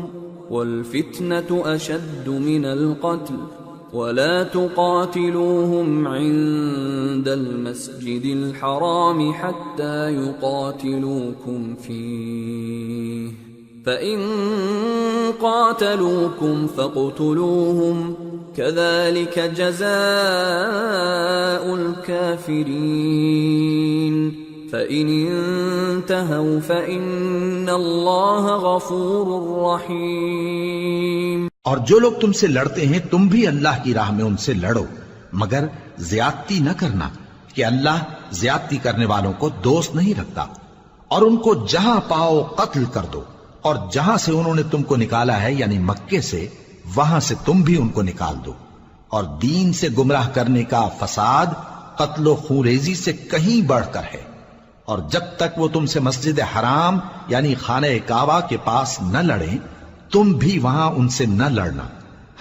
وَالْفِتْنَةُ أَشَدُّ مِنَ الْقَتْلِ وَلَا تُقَاتِلُوهُمْ عِندَ الْمَسْجِدِ الْحَرَامِ حَتَّى يُقَاتِلُوكُمْ فِيهِ فَإِن قَاتَلُوكُمْ فَاقْتُلُوهُمْ كَذَلِكَ جَزَاءُ الْكَافِرِينَ فَإِنِ انتهوا فَإِنَّ اللَّهَ غَفُورٌ رَحِيمٌ۔ اور جو لوگ تم سے لڑتے ہیں تم بھی اللہ کی راہ میں ان سے لڑو، مگر زیادتی نہ کرنا کہ اللہ زیادتی کرنے والوں کو دوست نہیں رکھتا، اور ان کو جہاں پاؤ قتل کر دو، اور جہاں سے انہوں نے تم کو نکالا ہے یعنی مکے سے، وہاں سے تم بھی ان کو نکال دو۔ اور دین سے گمراہ کرنے کا فساد قتل و خونریزی سے کہیں بڑھ کر ہے، اور جب تک وہ تم سے مسجد حرام یعنی خانہ کعبہ کے پاس نہ لڑیں تم بھی وہاں ان سے نہ لڑنا۔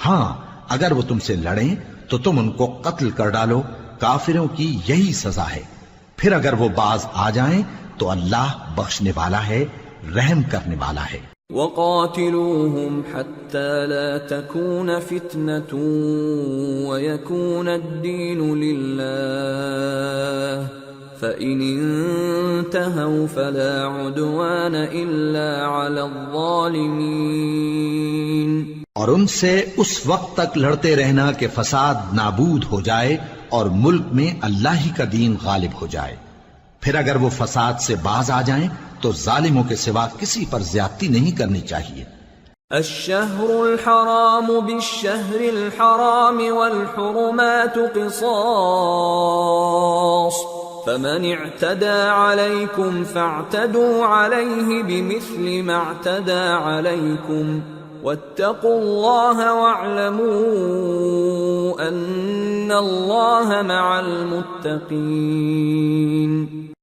ہاں اگر وہ تم سے لڑیں تو تم ان کو قتل کر ڈالو، کافروں کی یہی سزا ہے۔ پھر اگر وہ باز آ جائیں تو اللہ بخشنے والا ہے، رحم کرنے والا ہے۔ وَقَاتِلُوهُمْ حَتَّى لَا تَكُونَ فِتْنَةٌ وَيَكُونَ الدِّينُ لِلَّهِ فَإِنِ انتهوا فَلَا عُدْوَانَ إِلَّا عَلَى الظَّالِمِينَ۔ اور ان سے اس وقت تک لڑتے رہنا کہ فساد نابود ہو جائے اور ملک میں اللہ ہی کا دین غالب ہو جائے۔ پھر اگر وہ فساد سے باز آ جائیں تو ظالموں کے سوا کسی پر زیادتی نہیں کرنی چاہیے۔ الشهر الحرام بالشهر الحرام والحرمات قصاص فمن اعتدى عليكم فاعتدوا عليه بمثل ما اعتدى عليكم واتقوا الله واعلموا ان الله مع المتقين۔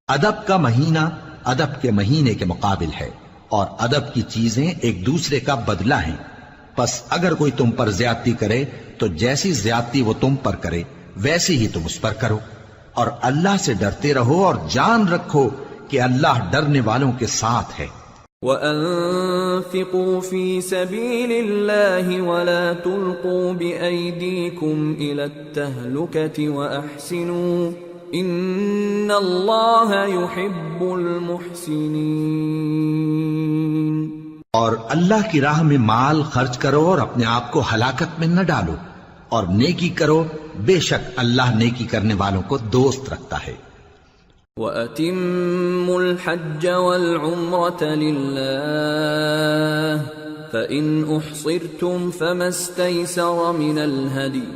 ادب کا مہینہ ادب کے مہینے کے مقابل ہے، اور ادب کی چیزیں ایک دوسرے کا بدلہ ہیں۔ پس اگر کوئی تم پر زیادتی کرے تو جیسی زیادتی وہ تم پر کرے ویسی ہی تم اس پر کرو، اور اللہ سے ڈرتے رہو اور جان رکھو کہ اللہ ڈرنے والوں کے ساتھ ہے۔ وَأَنفِقُوا فِي سَبِيلِ اللَّهِ وَلَا تُلْقُوا بِأَيْدِيكُمْ إِلَى التَّهْلُكَةِ وَأَحْسِنُوا إِنَّ اللَّهَ يُحِبُّ الْمُحْسِنِينَ۔ اور اللہ کی راہ میں مال خرچ کرو اور اپنے آپ کو ہلاکت میں نہ ڈالو، اور نیکی کرو، بے شک اللہ نیکی کرنے والوں کو دوست رکھتا ہے۔ وَأَتِمُّوا الْحَجَّ وَالْعُمْرَةَ لِلَّهِ فَإِنْ أُحْصِرْتُمْ فَمَا اسْتَيْسَرَ مِنَ الْهَدْيِ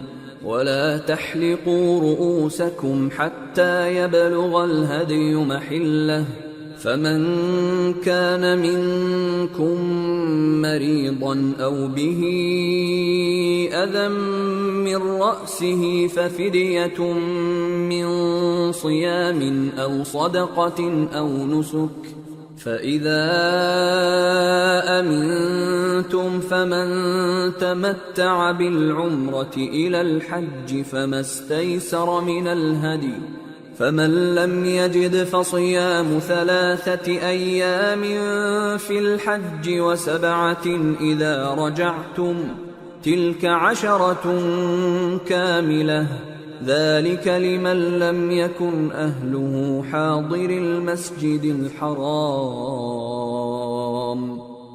وَلَا تَحْلِقُوا رُؤُوسَكُمْ حَتَّى يَبْلُغَ الْهَدْيُ مَحِلَّهُ فمن كان منكم مريضا أو به أذى من رأسه ففدية من صيام أو صدقة أو نسك فإذا أمنتم فمن تمتع بالعمرة إلى الحج فما استيسر من الهدي فمن لم يجد فصيام 3 أيام في الحج و7 إذا رجعتم تلك 10 كاملة ذلك لمن لم يكن أهله حاضر المسجد الحرام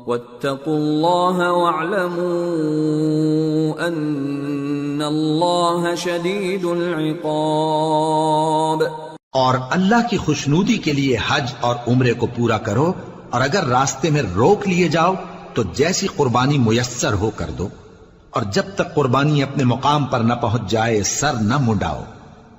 واتقوا الله واعلموا أن الله شديد العقاب. اور اللہ کی خوشنودی کے لیے حج اور عمرے کو پورا کرو، اور اگر راستے میں روک لیے جاؤ تو جیسی قربانی میسر ہو کر دو، اور جب تک قربانی اپنے مقام پر نہ پہنچ جائے سر نہ منڈاؤ،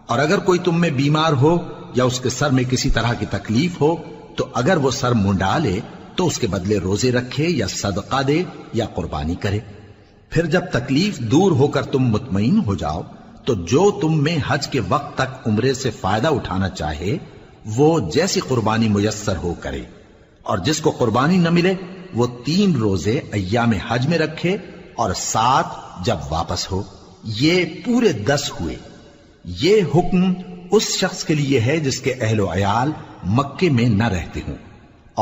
اور اگر کوئی تم میں بیمار ہو یا اس کے سر میں کسی طرح کی تکلیف ہو تو اگر وہ سر منڈا لے تو اس کے بدلے روزے رکھے یا صدقہ دے یا قربانی کرے. پھر جب تکلیف دور ہو کر تم مطمئن ہو جاؤ تو جو تم میں حج کے وقت تک عمرے سے فائدہ اٹھانا چاہے وہ جیسی قربانی میسر ہو کرے، اور جس کو قربانی نہ ملے وہ 3 روزے ایام حج میں رکھے اور 7 جب واپس ہو. یہ پورے 10 ہوئے. یہ حکم اس شخص کے لیے ہے جس کے اہل و عیال مکے میں نہ رہتے ہوں.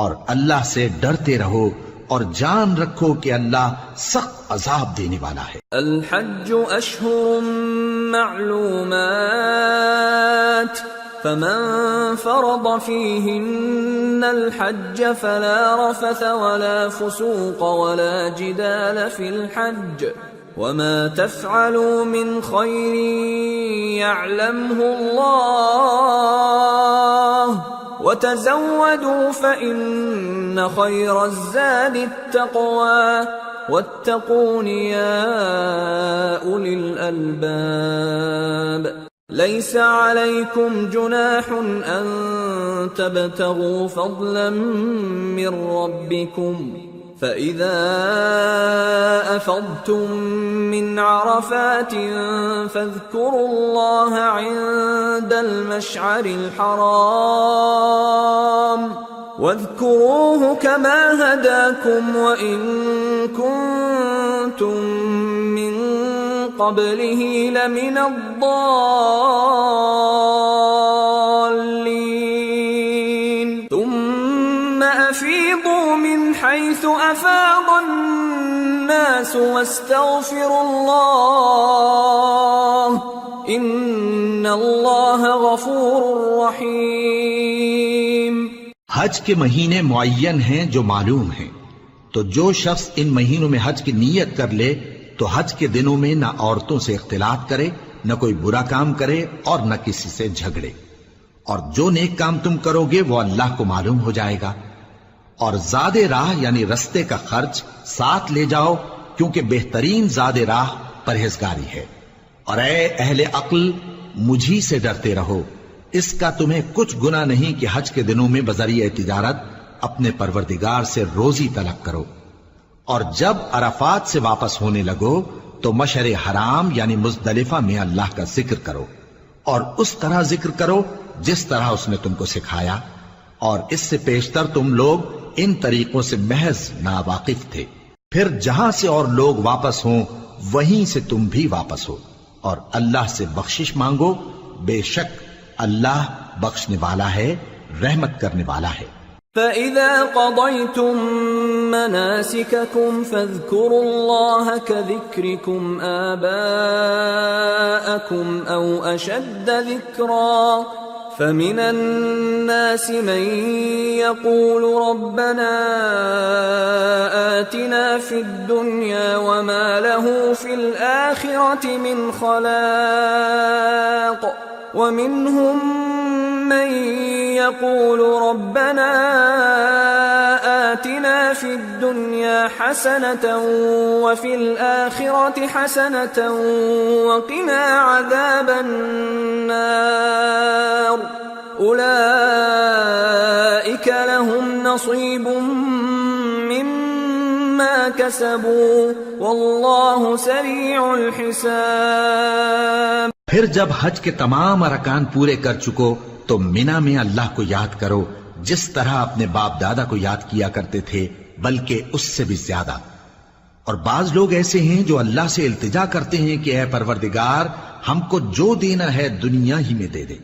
اور اللہ سے ڈرتے رہو اور جان رکھو کہ اللہ سخت عذاب دینے والا ہے. الحج اشہر معلومات فمن فرض فيهن الحج فلا رفث ولا فسوق ولا جدال في الحج وما تفعلوا من خير يعلمه الله وتزودوا فإن خير الزاد التقوى واتقون يا أولي الألباب. ليس عليكم جناح أن تبتغوا فضلا من ربكم فإذا أفضتم من عرفات فاذكروا الله عند المشعر الحرام واذكروه كما هداكم وإن كنتم من قبله لمن الضالين ثم أفيضوا من حيث أفاض الناس واستغفروا الله إن الله غفور رحيم. حج کے مہینے معین ہیں جو معلوم ہیں، تو جو شخص ان مہینوں میں حج کی نیت کر لے تو حج کے دنوں میں نہ عورتوں سے اختلاط کرے، نہ کوئی برا کام کرے اور نہ کسی سے جھگڑے، اور جو نیک کام تم کرو گے وہ اللہ کو معلوم ہو جائے گا. اور زاد راہ یعنی رستے کا خرچ ساتھ لے جاؤ کیونکہ بہترین زاد راہ پرہیزگاری ہے. اور اے اہل عقل مجھی سے ڈرتے رہو، اس کا تمہیں کچھ گناہ نہیں کہ حج کے دنوں میں بذریعہ تجارت اپنے پروردگار سے روزی طلب کرو. اور جب عرفات سے واپس ہونے لگو تو مشعر حرام یعنی مزدلفہ میں اللہ کا ذکر کرو، اور اس طرح ذکر کرو جس طرح اس نے تم کو سکھایا، اور اس سے پیشتر تم لوگ ان طریقوں سے محض ناواقف تھے. پھر جہاں سے اور لوگ واپس ہوں وہیں سے تم بھی واپس ہو، اور اللہ سے بخشش مانگو، بے شک اللہ بخشنے والا ہے، رحمت کرنے والا ہے. فَإِذَا قَضَيْتُم مَّنَاسِكَكُمْ فَاذْكُرُوا اللَّهَ كَذِكْرِكُمْ آبَاءَكُمْ أَوْ أَشَدَّ ذِكْرًا فَمِنَ النَّاسِ مَن يَقُولُ رَبَّنَا آتِنَا فِي الدُّنْيَا وَمَا لَهُ فِي الْآخِرَةِ مِنْ خَلَاقٍ وَمِنْهُم من يقول ربنا آتنا في الدنيا حسنة وفي الآخرة حسنة وقنا عذاب النار أولئك لهم نصيب مما كسبوا والله سريع الحساب۔ پھر جب حج کے تمام ارکان پورے کر چکو تو مینا میں اللہ کو یاد کرو جس طرح اپنے باپ دادا کو یاد کیا کرتے تھے، بلکہ اس سے بھی زیادہ۔ اور بعض لوگ ایسے ہیں جو اللہ سے التجا کرتے ہیں کہ اے پروردگار ہم کو جو دینا ہے دنیا ہی میں دے دے،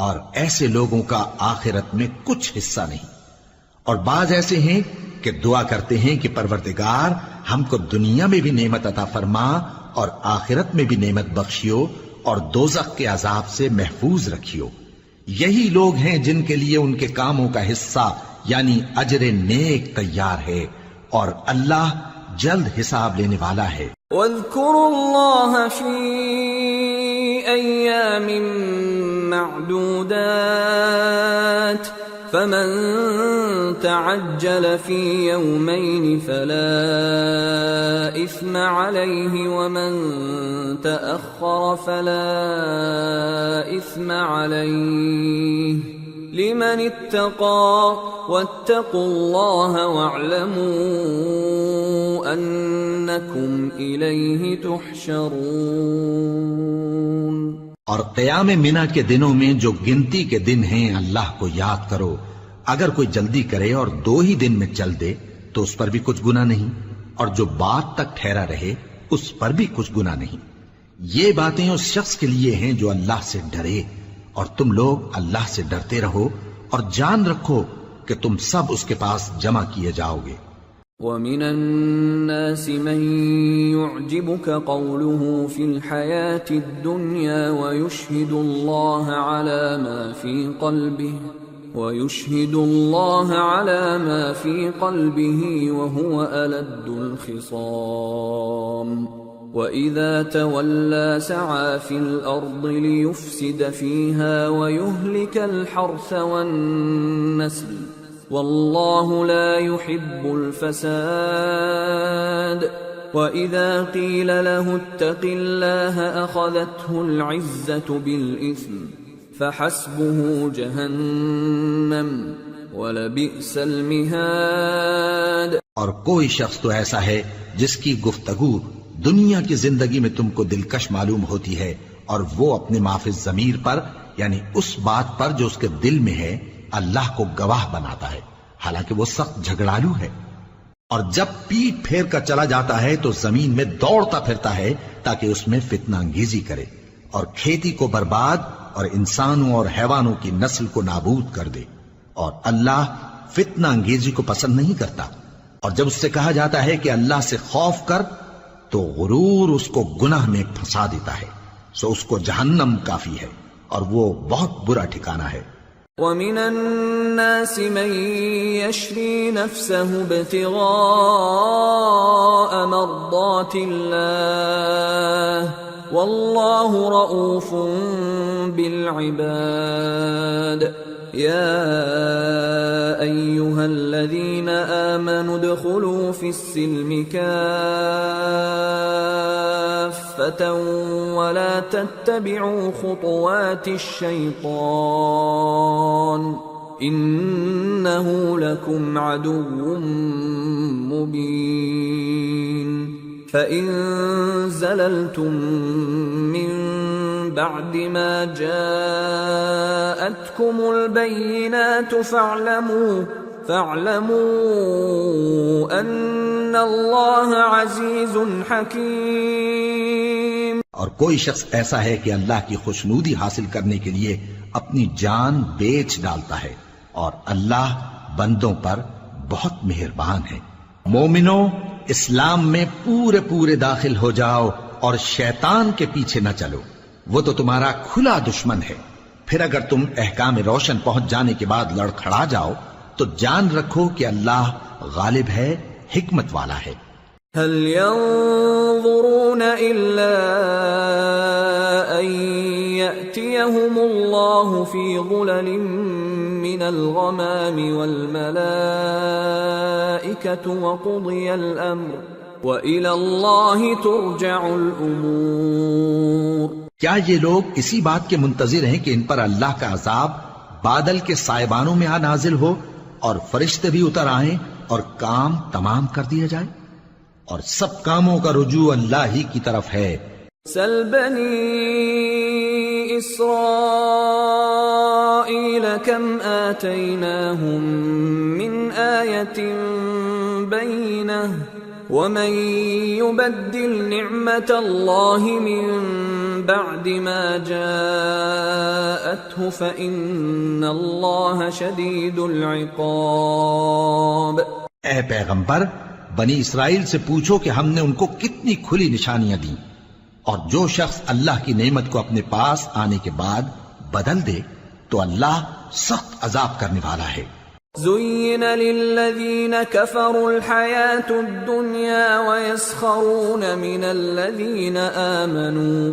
اور ایسے لوگوں کا آخرت میں کچھ حصہ نہیں۔ اور بعض ایسے ہیں کہ دعا کرتے ہیں کہ پروردگار ہم کو دنیا میں بھی نعمت عطا فرما اور آخرت میں بھی نعمت بخشیو اور دوزخ کے عذاب سے محفوظ رکھیو۔ یہی لوگ ہیں جن کے لیے ان کے کاموں کا حصہ یعنی اجر نیک تیار ہے، اور اللہ جلد حساب لینے والا ہے۔ واذكروا الله في أيام معدودات فمن تعجل في يومين فلا إثم عليه ومن تأخر فلا إثم عليه لمن اتقى واتقوا الله واعلموا أنكم إليه تحشرون۔ اور قیام منا کے دنوں میں جو گنتی کے دن ہیں اللہ کو یاد کرو، اگر کوئی جلدی کرے اور 2 ہی دن میں چل دے تو اس پر بھی کچھ گناہ نہیں، اور جو بات تک ٹھہرا رہے اس پر بھی کچھ گناہ نہیں۔ یہ باتیں اس شخص کے لیے ہیں جو اللہ سے ڈرے، اور تم لوگ اللہ سے ڈرتے رہو اور جان رکھو کہ تم سب اس کے پاس جمع کیے جاؤ گے۔ وَمِنَ النَّاسِ مَن يُعْجِبُكَ قَوْلُهُ فِي الْحَيَاةِ الدُّنْيَا وَيُشْهِدُ اللَّهَ عَلَى مَا فِي قَلْبِهِ وَهُوَ أَلَدُّ الْخِصَامِ وَإِذَا تَوَلَّى سَعَى فِي الْأَرْضِ لِيُفْسِدَ فِيهَا وَيُهْلِكَ الْحَرْثَ وَالنَّسْلَ وَاللَّهُ لَا يُحِبُّ الْفَسَادَ وَإِذَا قِيلَ لَهُ اتَّقِ اللَّهَ أَخَذَتْهُ الْعِزَّةُ بِالْإِثْمِ فَحَسْبُهُ جَهَنَّمُ وَلَبِئْسَ الْمِهَادُ۔ اور کوئی شخص تو ایسا ہے جس کی گفتگو دنیا کی زندگی میں تم کو دلکش معلوم ہوتی ہے، اور وہ اپنے معافی ضمیر پر یعنی اس بات پر جو اس کے دل میں ہے اللہ کو گواہ بناتا ہے، حالانکہ وہ سخت جھگڑالو ہے۔ اور جب پیٹ پھیر کر چلا جاتا ہے تو زمین میں دوڑتا پھرتا ہے تاکہ اس میں فتنہ انگیزی کرے اور کھیتی کو برباد اور انسانوں اور حیوانوں کی نسل کو نابود کر دے، اور اللہ فتنہ انگیزی کو پسند نہیں کرتا۔ اور جب اس سے کہا جاتا ہے کہ اللہ سے خوف کر تو غرور اس کو گناہ میں پھنسا دیتا ہے، سو اس کو جہنم کافی ہے اور وہ بہت برا ٹھکانہ ہے۔ وَمِنَ النَّاسِ مَن يَشْرِي نَفْسَهُ ابْتِغَاءَ مَرْضَاتِ اللَّهِ وَاللَّهُ رَءُوفٌ بِالْعِبَادِ۔ يَا أَيُّهَا الَّذِينَ آمَنُوا ادْخُلُوا فِي السِّلْمِ كَافَّةً وَلَا تَتَّبِعُوا خُطُوَاتِ الشَّيْطَانِ إِنَّهُ لَكُمْ عَدُوٌّ مُّبِينٌ۔ فَإِن زَلَلْتُم مِّن بَعْدِ مَا جَاءَتْكُمُ الْبَيِّنَاتُ فَاعْلَمُوا أَنَّ اللَّهَ عَزِيزٌ حَكِيمٌ۔ اور کوئی شخص ایسا ہے کہ اللہ کی خوشنودی حاصل کرنے کے لیے اپنی جان بیچ ڈالتا ہے، اور اللہ بندوں پر بہت مہربان ہے۔ مومنو، اسلام میں پورے پورے داخل ہو جاؤ اور شیطان کے پیچھے نہ چلو، وہ تو تمہارا کھلا دشمن ہے۔ پھر اگر تم احکام روشن پہنچ جانے کے بعد لڑکھڑا جاؤ تو جان رکھو کہ اللہ غالب ہے، حکمت والا ہے۔ هل ينظرون إلا أن يأتيهم الله في ظلل من الغمام والملائكة وقضي الأمر وإلى الله ترجع الأمور۔ کیا یہ لوگ اسی بات کے منتظر ہیں کہ ان پر اللہ کا عذاب بادل کے سائبانوں میں نازل ہو اور فرشتے بھی اتر آئیں اور کام تمام کر دیا جائے، اور سب کاموں کا رجوع اللہ ہی کی طرف ہے۔ سل بنی اسرائیل کم آتیناہم من آیت بینہ ومن يبدل نعمت اللہ من بعد ما جاءته فإن اللہ شدید العقاب۔ اے پیغمبر، بنی اسرائیل سے پوچھو کہ ہم نے ان کو کتنی کھلی نشانیاں دیں، اور جو شخص اللہ کی نعمت کو اپنے پاس آنے کے بعد بدل دے تو اللہ سخت عذاب کرنے والا ہے۔ زين للذين كفروا الحياة الدنيا ويسخرون من الذين آمنوا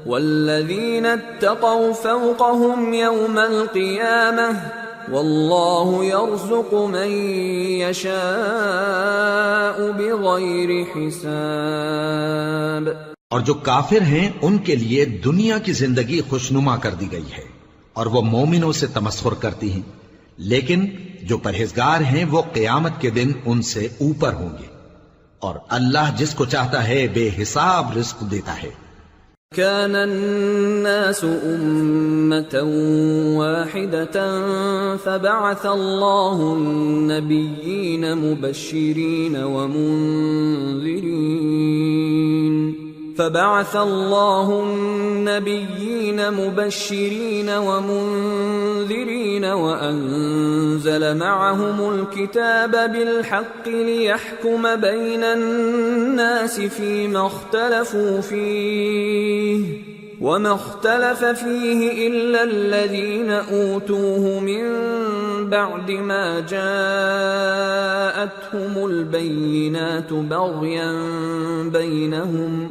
والذين اتقوا فوقهم يوم القيامة والله يرزق من يشاء بغير حساب۔ اور جو کافر ہیں ان کے لیے دنیا کی زندگی خوشنما کر دی گئی ہے اور وہ مومنوں سے تمسخر کرتی ہیں، لیکن جو پرہیزگار ہیں وہ قیامت کے دن ان سے اوپر ہوں گے، اور اللہ جس کو چاہتا ہے بے حساب رزق دیتا ہے۔ كان الناس أمة واحدة فبعث الله النبيين مبشرين ومنذرين وأنزل معهم الكتاب بالحق ليحكم بين الناس فيما اختلفوا فيه وما اختلف فيه إلا الذين أوتوه من بعد ما جاءتهم البينات بغيا بينهم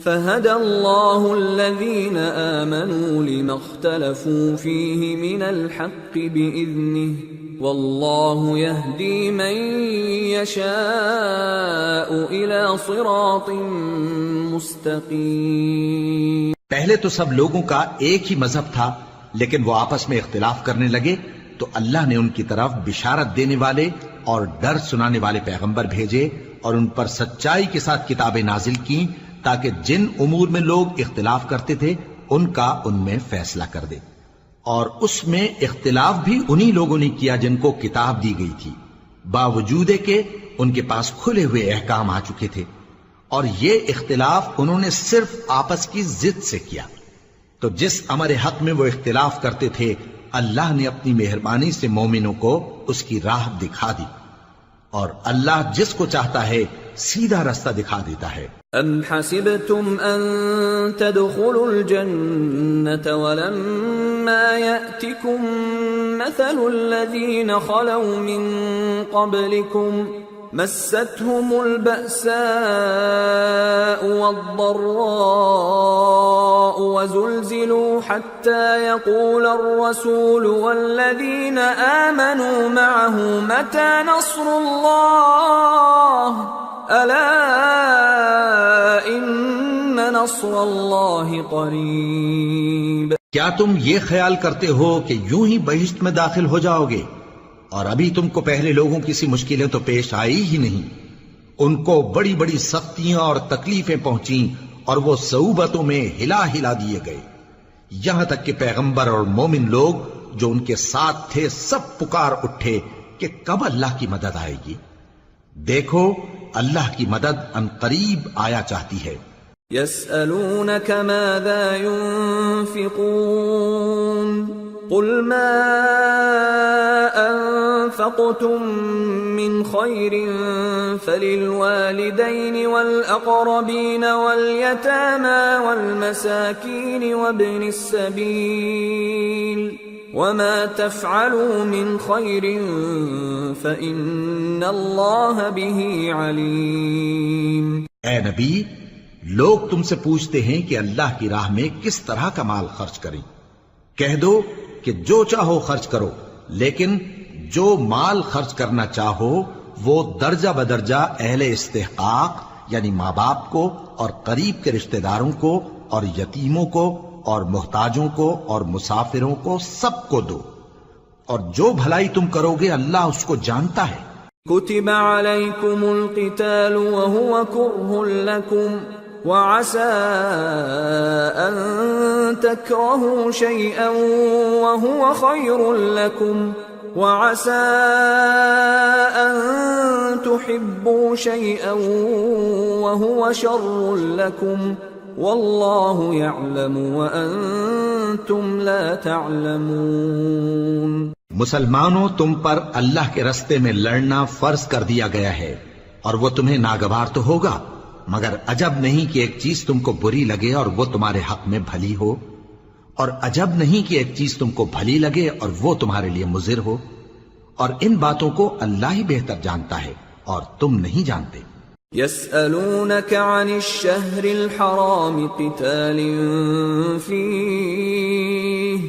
فهدى الله الذين آمنوا لما اختلفوا فيه من الحق بإذنه والله يهدي من يشاء إلى صراط مستقيم۔ پہلے تو سب لوگوں کا ایک ہی مذہب تھا، لیکن وہ آپس میں اختلاف کرنے لگے تو اللہ نے ان کی طرف بشارت دینے والے اور ڈر سنانے والے پیغمبر بھیجے اور ان پر سچائی کے ساتھ کتابیں نازل کی تاکہ جن امور میں لوگ اختلاف کرتے تھے ان کا ان میں فیصلہ کر دے، اور اس میں اختلاف بھی انہی لوگوں نے کیا جن کو کتاب دی گئی تھی، باوجود کہ ان کے پاس کھلے ہوئے احکام آ چکے تھے، اور یہ اختلاف انہوں نے صرف آپس کی ضد سے کیا۔ تو جس امر حق میں وہ اختلاف کرتے تھے اللہ نے اپنی مہربانی سے مومنوں کو اس کی راہ دکھا دی، اور اللہ جس کو چاہتا ہے سیدھا رستہ دکھا دیتا ہے۔ ام حسبتم ان تدخلوا الجنة ولما يأتكم مثل الذين خلوا من قبلكم مستهم البأساء والضراء وزلزلوا حتى يقول الرسول والذين آمنوا معه متى نصر الله ألا إن نصر الله قريب۔ کیا تم یہ خیال کرتے ہو کہ یوں ہی بہشت میں داخل ہو جاؤ گے، اور ابھی تم کو پہلے لوگوں کی سی مشکلیں تو پیش آئی ہی نہیں، ان کو بڑی بڑی سختیاں اور تکلیفیں پہنچیں اور وہ صعوبتوں میں ہلا ہلا دیے گئے، یہاں تک کہ پیغمبر اور مومن لوگ جو ان کے ساتھ تھے سب پکار اٹھے کہ کب اللہ کی مدد آئے گی۔ دیکھو اللہ کی مدد ان قریب آیا چاہتی ہے۔ يسألونك ماذا ينفقون قل ما أنفقتم من خير فللوالدين والأقربين واليتامى والمساكين وابن السبيل وما تفعلوا من خير فإن الله به عليم۔ اے نبی، لوگ تم سے پوچھتے ہیں کہ اللہ کی راہ میں کس طرح کا مال خرچ کریں، کہہ دو کہ جو چاہو خرچ کرو، لیکن جو مال خرچ کرنا چاہو وہ درجہ بدرجہ اہل استحقاق یعنی ماں باپ کو اور قریب کے رشتہ داروں کو اور یتیموں کو اور محتاجوں کو اور مسافروں کو سب کو دو، اور جو بھلائی تم کرو گے اللہ اس کو جانتا ہے۔ كتب عليكم القتال وهو كره لكم وعسى أن تكرهوا شيئا وهو خير لكم وعسى أن تحبوا شيئا وهو شر لكم والله يعلم وأنتم لا تعلمون۔ مسلمانوں، تم پر اللہ کے رستے میں لڑنا فرض کر دیا گیا ہے اور وہ تمہیں ناگوار تو ہوگا، مگر عجب نہیں کہ ایک چیز تم کو بری لگے اور وہ تمہارے حق میں بھلی ہو، اور عجب نہیں کہ ایک چیز تم کو بھلی لگے اور وہ تمہارے لیے مضر ہو، اور ان باتوں کو اللہ ہی بہتر جانتا ہے اور تم نہیں جانتے۔ يسألونك عن الشهر الحرام قتال فيه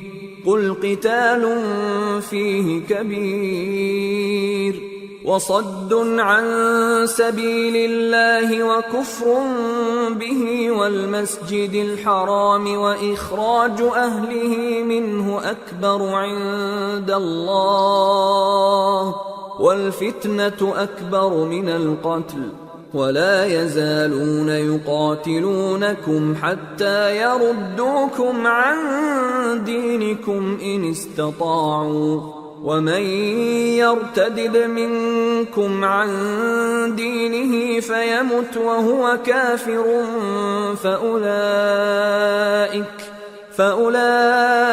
قل قتال فيه كبير وصد عن سبيل الله وكفر به والمسجد الحرام وإخراج أهله منه أكبر عند الله والفتنة أكبر من القتل ولا يزالون يقاتلونكم حتى يردوكم عن دينكم إن استطاعوا ومن يرتدد منكم عن دينه فيمت وهو كافر فأولئك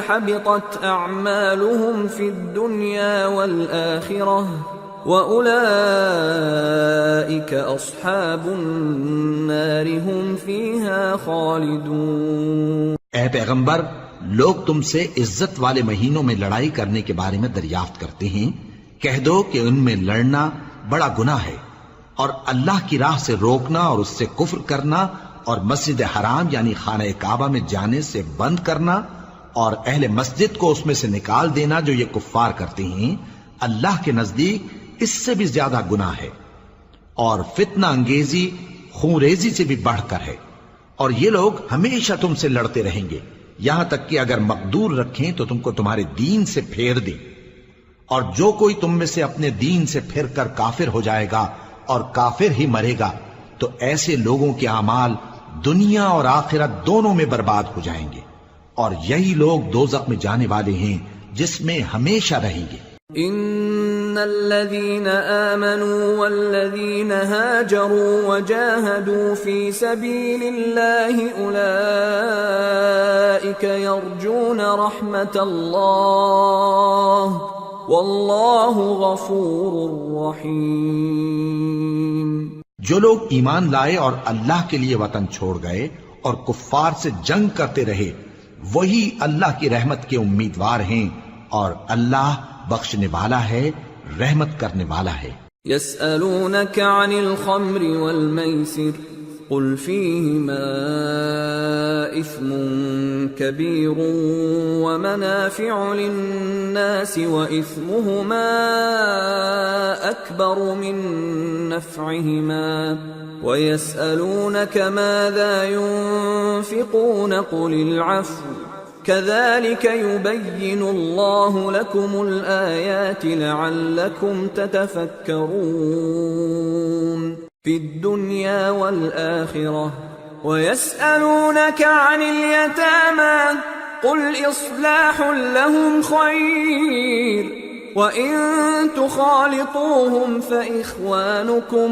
حبطت أعمالهم في الدنيا والآخرة وَأُولَئِكَ أَصْحَابُ النَّارِ هُمْ فِيهَا خَالِدُونَ۔ اے پیغمبر، لوگ تم سے عزت والے مہینوں میں لڑائی کرنے کے بارے میں دریافت کرتے ہیں، کہہ دو کہ ان میں لڑنا بڑا گناہ ہے، اور اللہ کی راہ سے روکنا اور اس سے کفر کرنا اور مسجد حرام یعنی خانہ کعبہ میں جانے سے بند کرنا اور اہل مسجد کو اس میں سے نکال دینا جو یہ کفار کرتے ہیں، اللہ کے نزدیک اس سے بھی زیادہ گناہ ہے، اور فتنہ انگیزی خون ریزی سے بھی بڑھ کر ہے، اور یہ لوگ ہمیشہ تم سے لڑتے رہیں گے یہاں تک کہ اگر مقدور رکھیں تو تم کو تمہارے دین سے پھیر دیں، اور جو کوئی تم میں سے اپنے دین سے پھر کر کافر ہو جائے گا اور کافر ہی مرے گا تو ایسے لوگوں کے اعمال دنیا اور آخرت دونوں میں برباد ہو جائیں گے، اور یہی لوگ دوزخ میں جانے والے ہیں جس میں ہمیشہ رہیں گے۔ ان الذين آمنوا والذين هاجروا وجاهدوا في سبيل الله اولئك يرجون رحمة الله والله غفور رحيم۔ جو لوگ ایمان لائے اور اللہ کے لیے وطن چھوڑ گئے اور کفار سے جنگ کرتے رہے وہی اللہ کی رحمت کے امیدوار ہیں، اور اللہ بخشنے والا ہے، رحمت کرنے والا ہے۔ يسألونك عن الخمر والميسر قل فيهما إثم كبير ومنافع للناس وإثمهما أكبر من نفعهما ويسألونك ماذا ينفقون قل العفو كذلك يبين الله لكم الآيات لعلكم تتفكرون في الدنيا والآخرة ويسألونك عن اليتامى قل إصلاح لهم خير وإن تخالطوهم فإخوانكم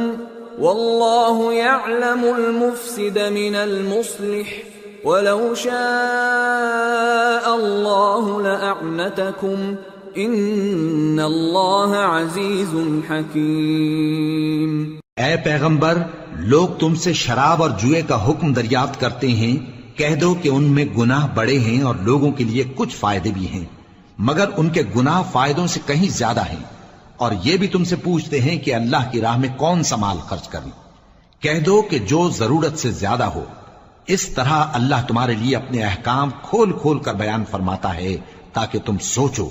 والله يعلم المفسد من المصلح وَلَوْ شَاءَ اللَّهُ لَأَعْنَتَكُمْ إِنَّ اللَّهَ عَزِيزٌ حَكِيمٌ۔ اے پیغمبر، لوگ تم سے شراب اور جوئے کا حکم دریافت کرتے ہیں، کہہ دو کہ ان میں گناہ بڑے ہیں اور لوگوں کے لیے کچھ فائدے بھی ہیں، مگر ان کے گناہ فائدوں سے کہیں زیادہ ہیں، اور یہ بھی تم سے پوچھتے ہیں کہ اللہ کی راہ میں کون سا مال خرچ کریں، کہہ دو کہ جو ضرورت سے زیادہ ہو۔ اس طرح اللہ تمہارے لیے اپنے احکام کھول کھول کر بیان فرماتا ہے تاکہ تم سوچو،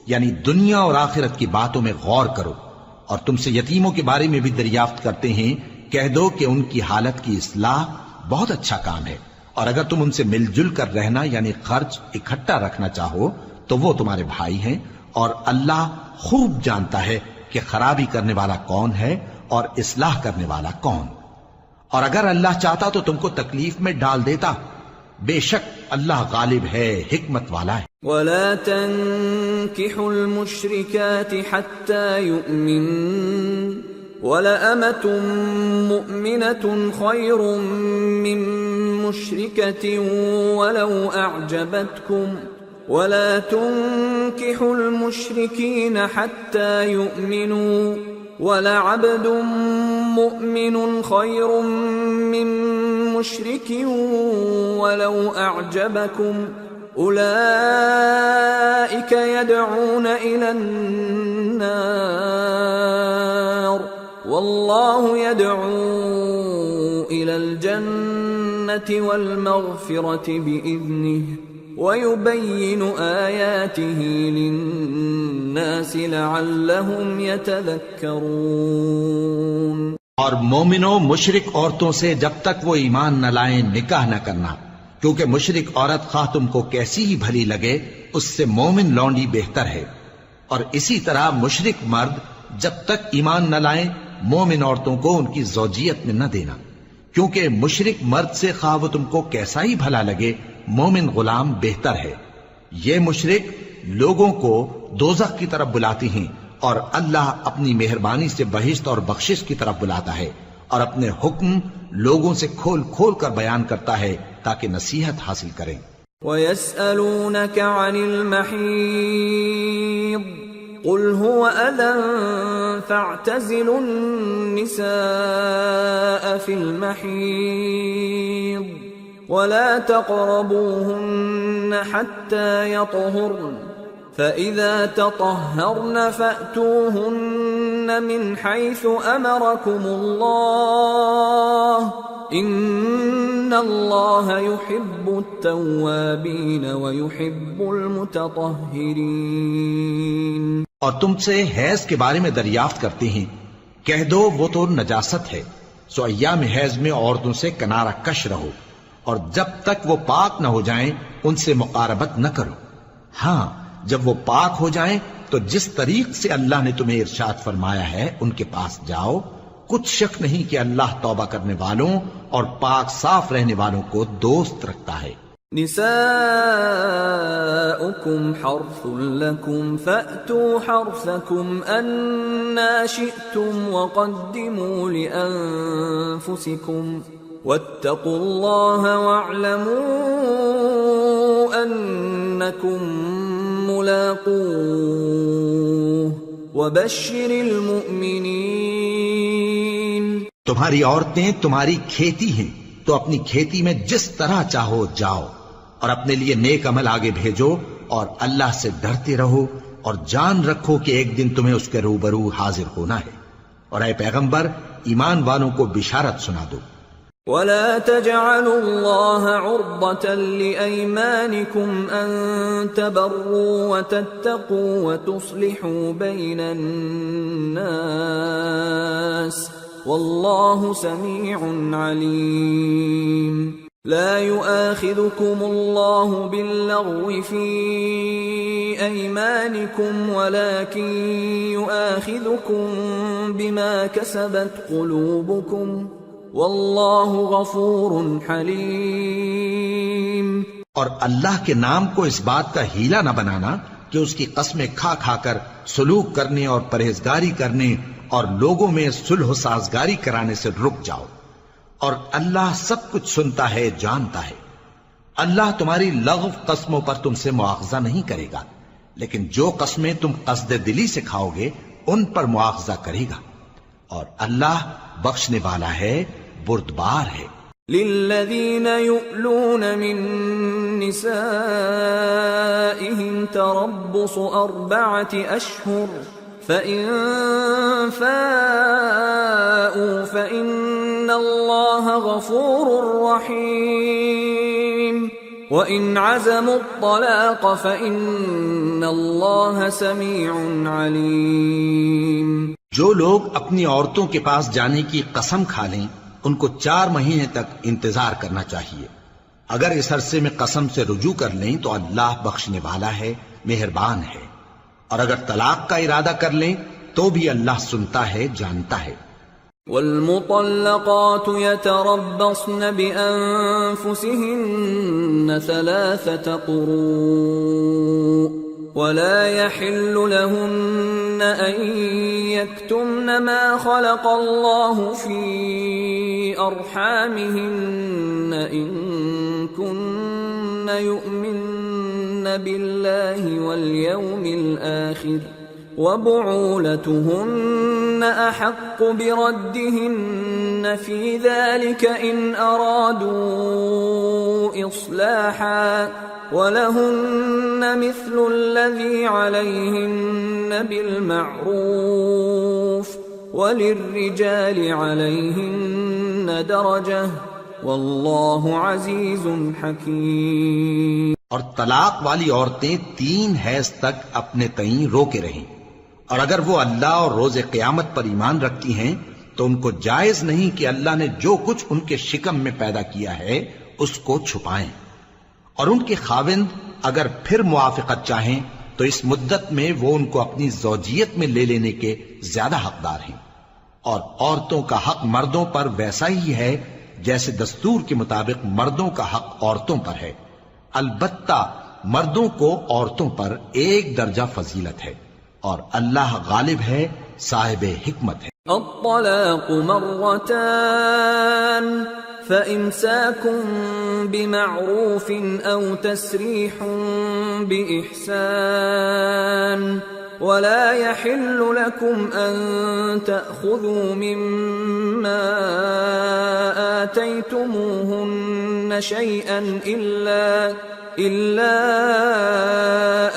یعنی دنیا اور آخرت کی باتوں میں غور کرو۔ اور تم سے یتیموں کے بارے میں بھی دریافت کرتے ہیں، کہہ دو کہ ان کی حالت کی اصلاح بہت اچھا کام ہے، اور اگر تم ان سے مل جل کر رہنا یعنی خرچ اکٹھا رکھنا چاہو تو وہ تمہارے بھائی ہیں، اور اللہ خوب جانتا ہے کہ خرابی کرنے والا کون ہے اور اصلاح کرنے والا کون. اور اگر اللہ چاہتا تو تم کو تکلیف میں ڈال دیتا، بے شک اللہ غالب ہے، حکمت والا ہے. ولا تنكحوا المشركات حتى يؤمن ولأمة مؤمنة خير من مشركة ولو أعجبتكم ولا تنكحوا المشركين حتى يؤمنوا ولعبد مؤمن خير من مشرك ولو أعجبكم أولئك يدعون إلى النار والله يدعو إلى الجنة والمغفرة بإذنه وَيُبَيِّنُ آيَاتِهِ لِلنَّاسِ لَعَلَّهُمْ يَتَذَكَّرُونَ. اور مومنوں مشرک عورتوں سے جب تک وہ ایمان نہ لائیں نکاح نہ کرنا، کیونکہ مشرک عورت خواہ تم کو کیسی ہی بھلی لگے اس سے مومن لونڈی بہتر ہے. اور اسی طرح مشرک مرد جب تک ایمان نہ لائیں مومن عورتوں کو ان کی زوجیت میں نہ دینا، کیونکہ مشرک مرد سے خواہ وہ تم کو کیسا ہی بھلا لگے مومن غلام بہتر ہے. یہ مشرک لوگوں کو دوزخ کی طرف بلاتی ہیں، اور اللہ اپنی مہربانی سے بہشت اور بخشش کی طرف بلاتا ہے، اور اپنے حکم لوگوں سے کھول کھول کر بیان کرتا ہے تاکہ نصیحت حاصل کریں. وَيَسْأَلُونَكَ عَنِ الْمَحِيضِ قُلْ هُوَ أَذًى فَاعْتَزِلُوا النِّسَاءَ فِي الْمَحِيضِ وَلَا تَقْرَبُوهُنَّ حَتَّى يَطْهُرْنَ فَإِذَا تَطَهَّرْنَ فَأْتُوهُنَّ مِنْ حَيْثُ أَمَرَكُمُ اللَّهُ إِنَّ اللَّهَ يُحِبُّ التَّوَّابِينَ وَيُحِبُّ الْمُتَطَهِّرِينَ. اور تم سے حیض کے بارے میں دریافت کرتے ہیں، کہہ دو وہ تو نجاست ہے، سو ایام حیض میں عورتوں سے کنارہ کش رہو، اور جب تک وہ پاک نہ ہو جائیں ان سے مقاربت نہ کرو. ہاں جب وہ پاک ہو جائیں تو جس طریق سے اللہ نے تمہیں ارشاد فرمایا ہے ان کے پاس جاؤ. کچھ شک نہیں کہ اللہ توبہ کرنے والوں اور پاک صاف رہنے والوں کو دوست رکھتا ہے. نساؤكم حرث لكم فأتوا حرثكم أنا شئتم وقدموا لأنفسكم واتقوا الله واعلموا أنكم ملاقوه وبشر المؤمنين. تمہاری عورتیں تمہاری کھیتی ہیں تو اپنی کھیتی میں جس طرح چاہو جاؤ، اور اپنے لیے نیک عمل آگے بھیجو، اور اللہ سے ڈرتے رہو، اور جان رکھو کہ ایک دن تمہیں اس کے روبرو حاضر ہونا ہے. اور اے پیغمبر ایمان والوں کو بشارت سنا دو. وَلَا تَجْعَلُوا اللَّهَ عُرْضَةً لِأَيْمَانِكُمْ أَن تَبَرُّوا وَتَتَّقُوا وَتُصْلِحُوا بَيْنَ النَّاسِ وَاللَّهُ سَمِيعٌ عَلِيمٌ. لا يؤاخذكم الله باللغو في أيمانكم ولكن يؤاخذكم بما كسبت قلوبكم واللہ غفور حلیم. اور اللہ کے نام کو اس بات کا ہیلا نہ بنانا کہ اس کی قسمیں کھا کھا کر سلوک کرنے اور پرہیزگاری کرنے اور لوگوں میں صلح و سازگاری کرانے سے رک جاؤ. اور اللہ سب کچھ سنتا ہے، جانتا ہے. اللہ تمہاری لغو قسموں پر تم سے مواخذہ نہیں کرے گا، لیکن جو قسمیں تم قصد دلی سے کھاؤ گے ان پر مواخذہ کرے گا. اور اللہ بخشنے والا ہے، بردبار ہے. للذین یؤلون من نسائهم تربص 4 اشہر فَإِن فَاءُوا فَإِنَّ اللَّهَ غَفُورٌ رَّحِيمٌ وَإِنْ عَزَمُوا الطَّلَاقَ فَإِنَّ اللَّهَ سَمِيعٌ عَلِيمٌ. جو لوگ اپنی عورتوں کے پاس جانے کی قسم کھا لیں ان کو 4 مہینے تک انتظار کرنا چاہیے. اگر اس عرصے میں قسم سے رجوع کر لیں تو اللہ بخشنے والا ہے، مہربان ہے. اور اگر طلاق کا ارادہ کر لیں تو بھی اللہ سنتا ہے، جانتا ہے. والمطلقات يتربصن بأنفسهن 3 قروء ولا يحل لهن أن يكتمن ما خلق الله في أرحامهن إن كن يؤمن بالله واليوم الآخر وبعولتهن أحق بردهن في ذلك إن أرادوا إصلاحا ولهن مثل الذي عليهن بالمعروف وللرجال عليهن درجة والله عزيز حكيم. اور طلاق والی عورتیں 3 حیض تک اپنے تئیں روکے رہیں، اور اگر وہ اللہ اور روز قیامت پر ایمان رکھتی ہیں تو ان کو جائز نہیں کہ اللہ نے جو کچھ ان کے شکم میں پیدا کیا ہے اس کو چھپائیں. اور ان کے خاوند اگر پھر موافقت چاہیں تو اس مدت میں وہ ان کو اپنی زوجیت میں لے لینے کے زیادہ حقدار ہیں. اور عورتوں کا حق مردوں پر ویسا ہی ہے جیسے دستور کے مطابق مردوں کا حق عورتوں پر ہے. البتہ مردوں کو عورتوں پر 1 درجہ فضیلت ہے، اور اللہ غالب ہے، صاحب حکمت ہے. الطلاق مرتان فإمساك بمعروف أو تسريح بإحسان ولا يحل لكم أن تأخذوا مما آتيتموهن شيئا إلا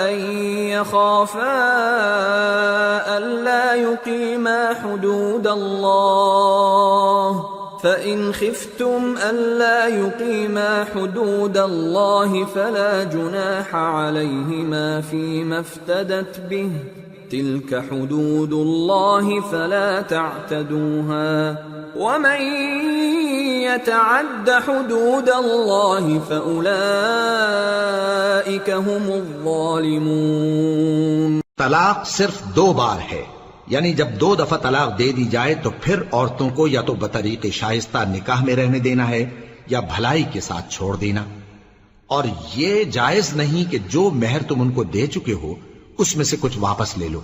أن يخافا ألا يقيما حدود الله فإن خفتم ألا يقيما حدود الله فلا جناح عليهما فيما افتدت به تلك حدود الله فلا تعتدوها ومن يتعد حدود الله فأولئك هم الظالمون. طلاق صرف 2 بار ہے، یعنی جب 2 دفعہ طلاق دے دی جائے تو پھر عورتوں کو یا تو بطریق شائستہ نکاح میں رہنے دینا ہے یا بھلائی کے ساتھ چھوڑ دینا. اور یہ جائز نہیں کہ جو مہر تم ان کو دے چکے ہو اس میں سے کچھ واپس لے لو.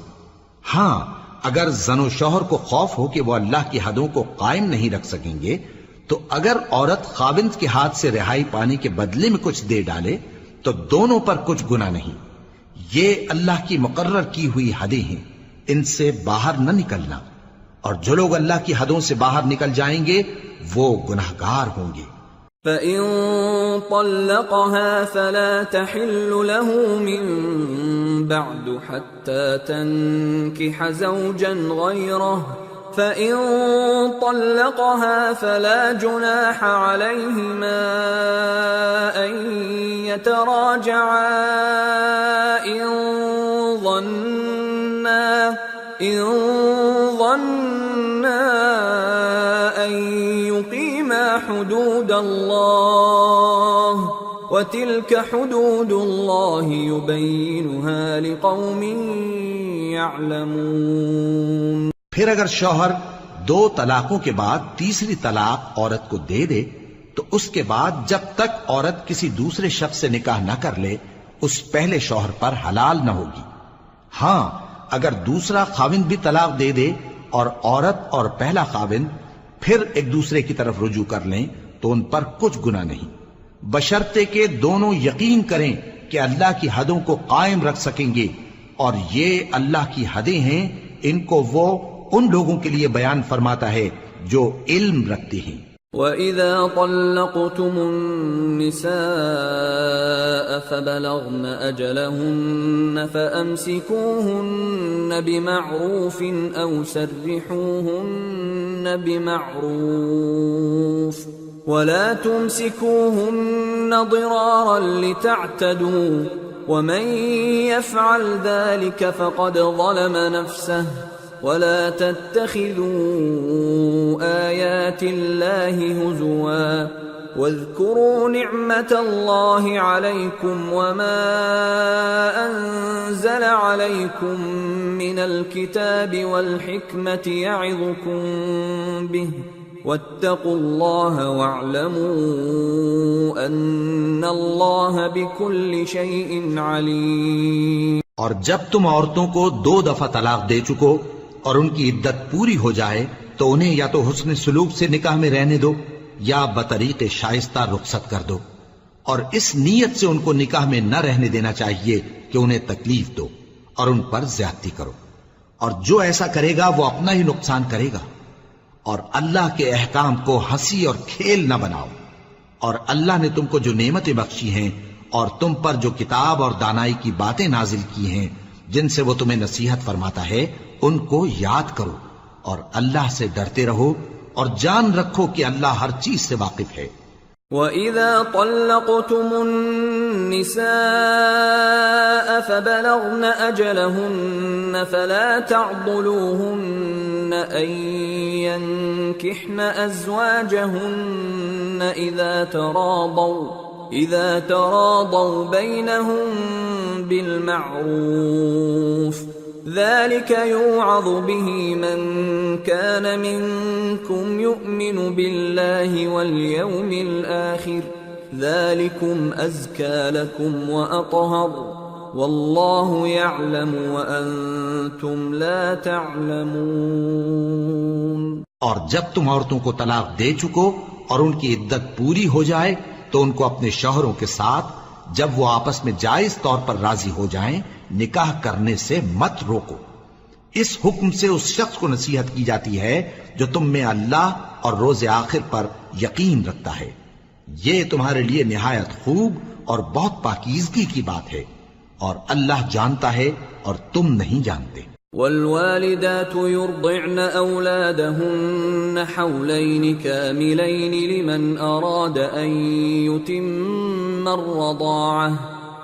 ہاں اگر زن و شوہر کو خوف ہو کہ وہ اللہ کی حدوں کو قائم نہیں رکھ سکیں گے تو اگر عورت خاوند کے ہاتھ سے رہائی پانے کے بدلے میں کچھ دے ڈالے تو دونوں پر کچھ گناہ نہیں. یہ اللہ کی مقرر کی ہوئی حدیں ہیں، ان سے باہر نہ نکلنا، اور جو لوگ اللہ کی حدوں سے باہر نکل جائیں گے وہ گناہگار ہوں گے. فَإِن طَلَّقَهَا فَلَا تَحِلُّ لَهُ مِن بَعْدُ حَتَّى تَنكِحَ زَوْجًا غَيْرَهُ فَإِن طَلَّقَهَا فَلَا جُنَاحَ عَلَيْهِمَا أَن يَتَرَاجَعَا إِن ظَنَّا أن يقيما حدود الله وتلك حدود الله يبينها لقوم يعلمون. پھر اگر شوہر 2 طلاقوں کے بعد تیسری طلاق عورت کو دے دے تو اس کے بعد جب تک عورت کسی دوسرے شخص سے نکاح نہ کر لے اس پہلے شوہر پر حلال نہ ہوگی. ہاں اگر دوسرا خاوند بھی طلاق دے دے اور عورت اور پہلا خاوند پھر ایک دوسرے کی طرف رجوع کر لیں تو ان پر کچھ گناہ نہیں، بشرطے کہ دونوں یقین کریں کہ اللہ کی حدوں کو قائم رکھ سکیں گے، اور یہ اللہ کی حدیں ہیں، ان کو وہ ان لوگوں کے لیے بیان فرماتا ہے جو علم رکھتے ہیں. وَإِذَا طَلَّقْتُمُ النِّسَاءَ فَبَلَغْنَ أَجَلَهُنَّ فَأَمْسِكُوهُنَّ بِمَعْرُوفٍ أَوْ سَرِّحُوهُنَّ بِمَعْرُوفٍ وَلَا تُمْسِكُوهُنَّ ضِرَارًا لِتَعْتَدُوا وَمَنْ يَفْعَلْ ذَلِكَ فَقَدْ ظَلَمَ نَفْسَهُ وَلَا تَتَّخِذُوا آيَاتِ اللَّهِ هُزُوًا واذكروا نعمة الله عليكم وما أنزل عليكم من الكتاب والحكمة يعظكم به واتقوا الله واعلموا أن الله بكل شيء عليم۔ اور جب تم عورتوں کو 2 دفعہ طلاق دے چکو اور ان کی عدت پوری ہو جائے تو انہیں یا تو حسن سلوک سے نکاح میں رہنے دو یا بطریق شائستہ رخصت کر دو، اور اس نیت سے ان کو نکاح میں نہ رہنے دینا چاہیے کہ انہیں تکلیف دو اور ان پر زیادتی کرو، اور جو ایسا کرے گا وہ اپنا ہی نقصان کرے گا۔ اور اللہ کے احکام کو ہنسی اور کھیل نہ بناؤ، اور اللہ نے تم کو جو نعمتیں بخشی ہیں اور تم پر جو کتاب اور دانائی کی باتیں نازل کی ہیں جن سے وہ تمہیں نصیحت فرماتا ہے ان کو یاد کرو، اور اللہ سے ڈرتے رہو اور جان رکھو کہ اللہ ہر چیز سے واقف ہے۔ وَإِذَا طَلَّقْتُمُ النِّسَاءَ فَبَلَغْنَ أَجَلَهُنَّ فَلَا تَعْضُلُوهُنَّ أَن يَنكِحْنَ أَزْوَاجَهُنَّ إِذَا تَرَاضَوْا بَيْنَهُم بِالْمَعْرُوفِ ذلك يوعظ به من كان منكم يؤمن بالله واليوم الآخر ذلكم أزكى لكم وأطهر والله يعلم وأنتم لا تعلمون۔ اور جب تم عورتوں کو طلاق دے چکو اور ان کی عدت پوری ہو جائے تو ان کو اپنے شوہروں کے ساتھ جب وہ آپس میں جائز طور پر راضی ہو جائیں نکاح کرنے سے مت روکو۔ اس حکم سے اس شخص کو نصیحت کی جاتی ہے جو تم میں اللہ اور روز آخر پر یقین رکھتا ہے، یہ تمہارے لیے نہایت خوب اور بہت پاکیزگی کی بات ہے، اور اللہ جانتا ہے اور تم نہیں جانتے۔ والوالدات يرضعن أولادهن حولين كاملين لمن أراد أن يتم الرضاعة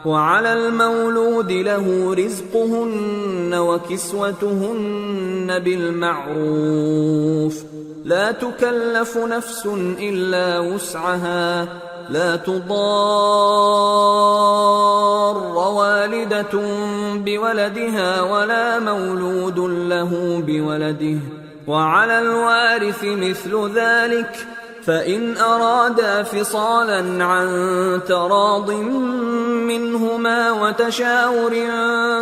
وعلى المولود له رزقهن وكسوتهن بالمعروف لا تكلف نفس إلا وسعها لا تضار والدة بولدها ولا مولود له بولده وعلى الوارث مثل ذلك فإن أرادا فصالا عن تراض منهما وتشاور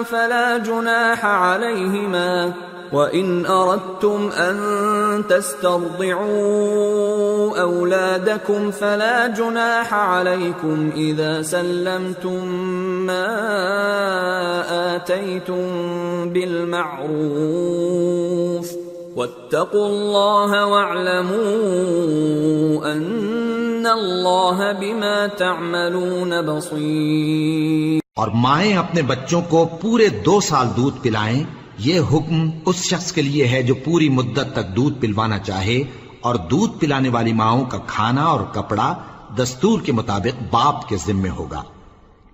فلا جناح عليهما وإن أردتم أن تسترضعوا أولادكم فلا جناح عليكم إذا سلمتم ما آتيتم بالمعروف واتقوا الله واعلموا أن الله بما تعملون بصير۔ اور مائیں اپنے بچوں کو پورے 2 سال دودھ پلائیں، یہ حکم اس شخص کے لیے ہے جو پوری مدت تک دودھ پلوانا چاہے، اور دودھ پلانے والی ماؤں کا کھانا اور کپڑا دستور کے مطابق باپ کے ذمے ہوگا۔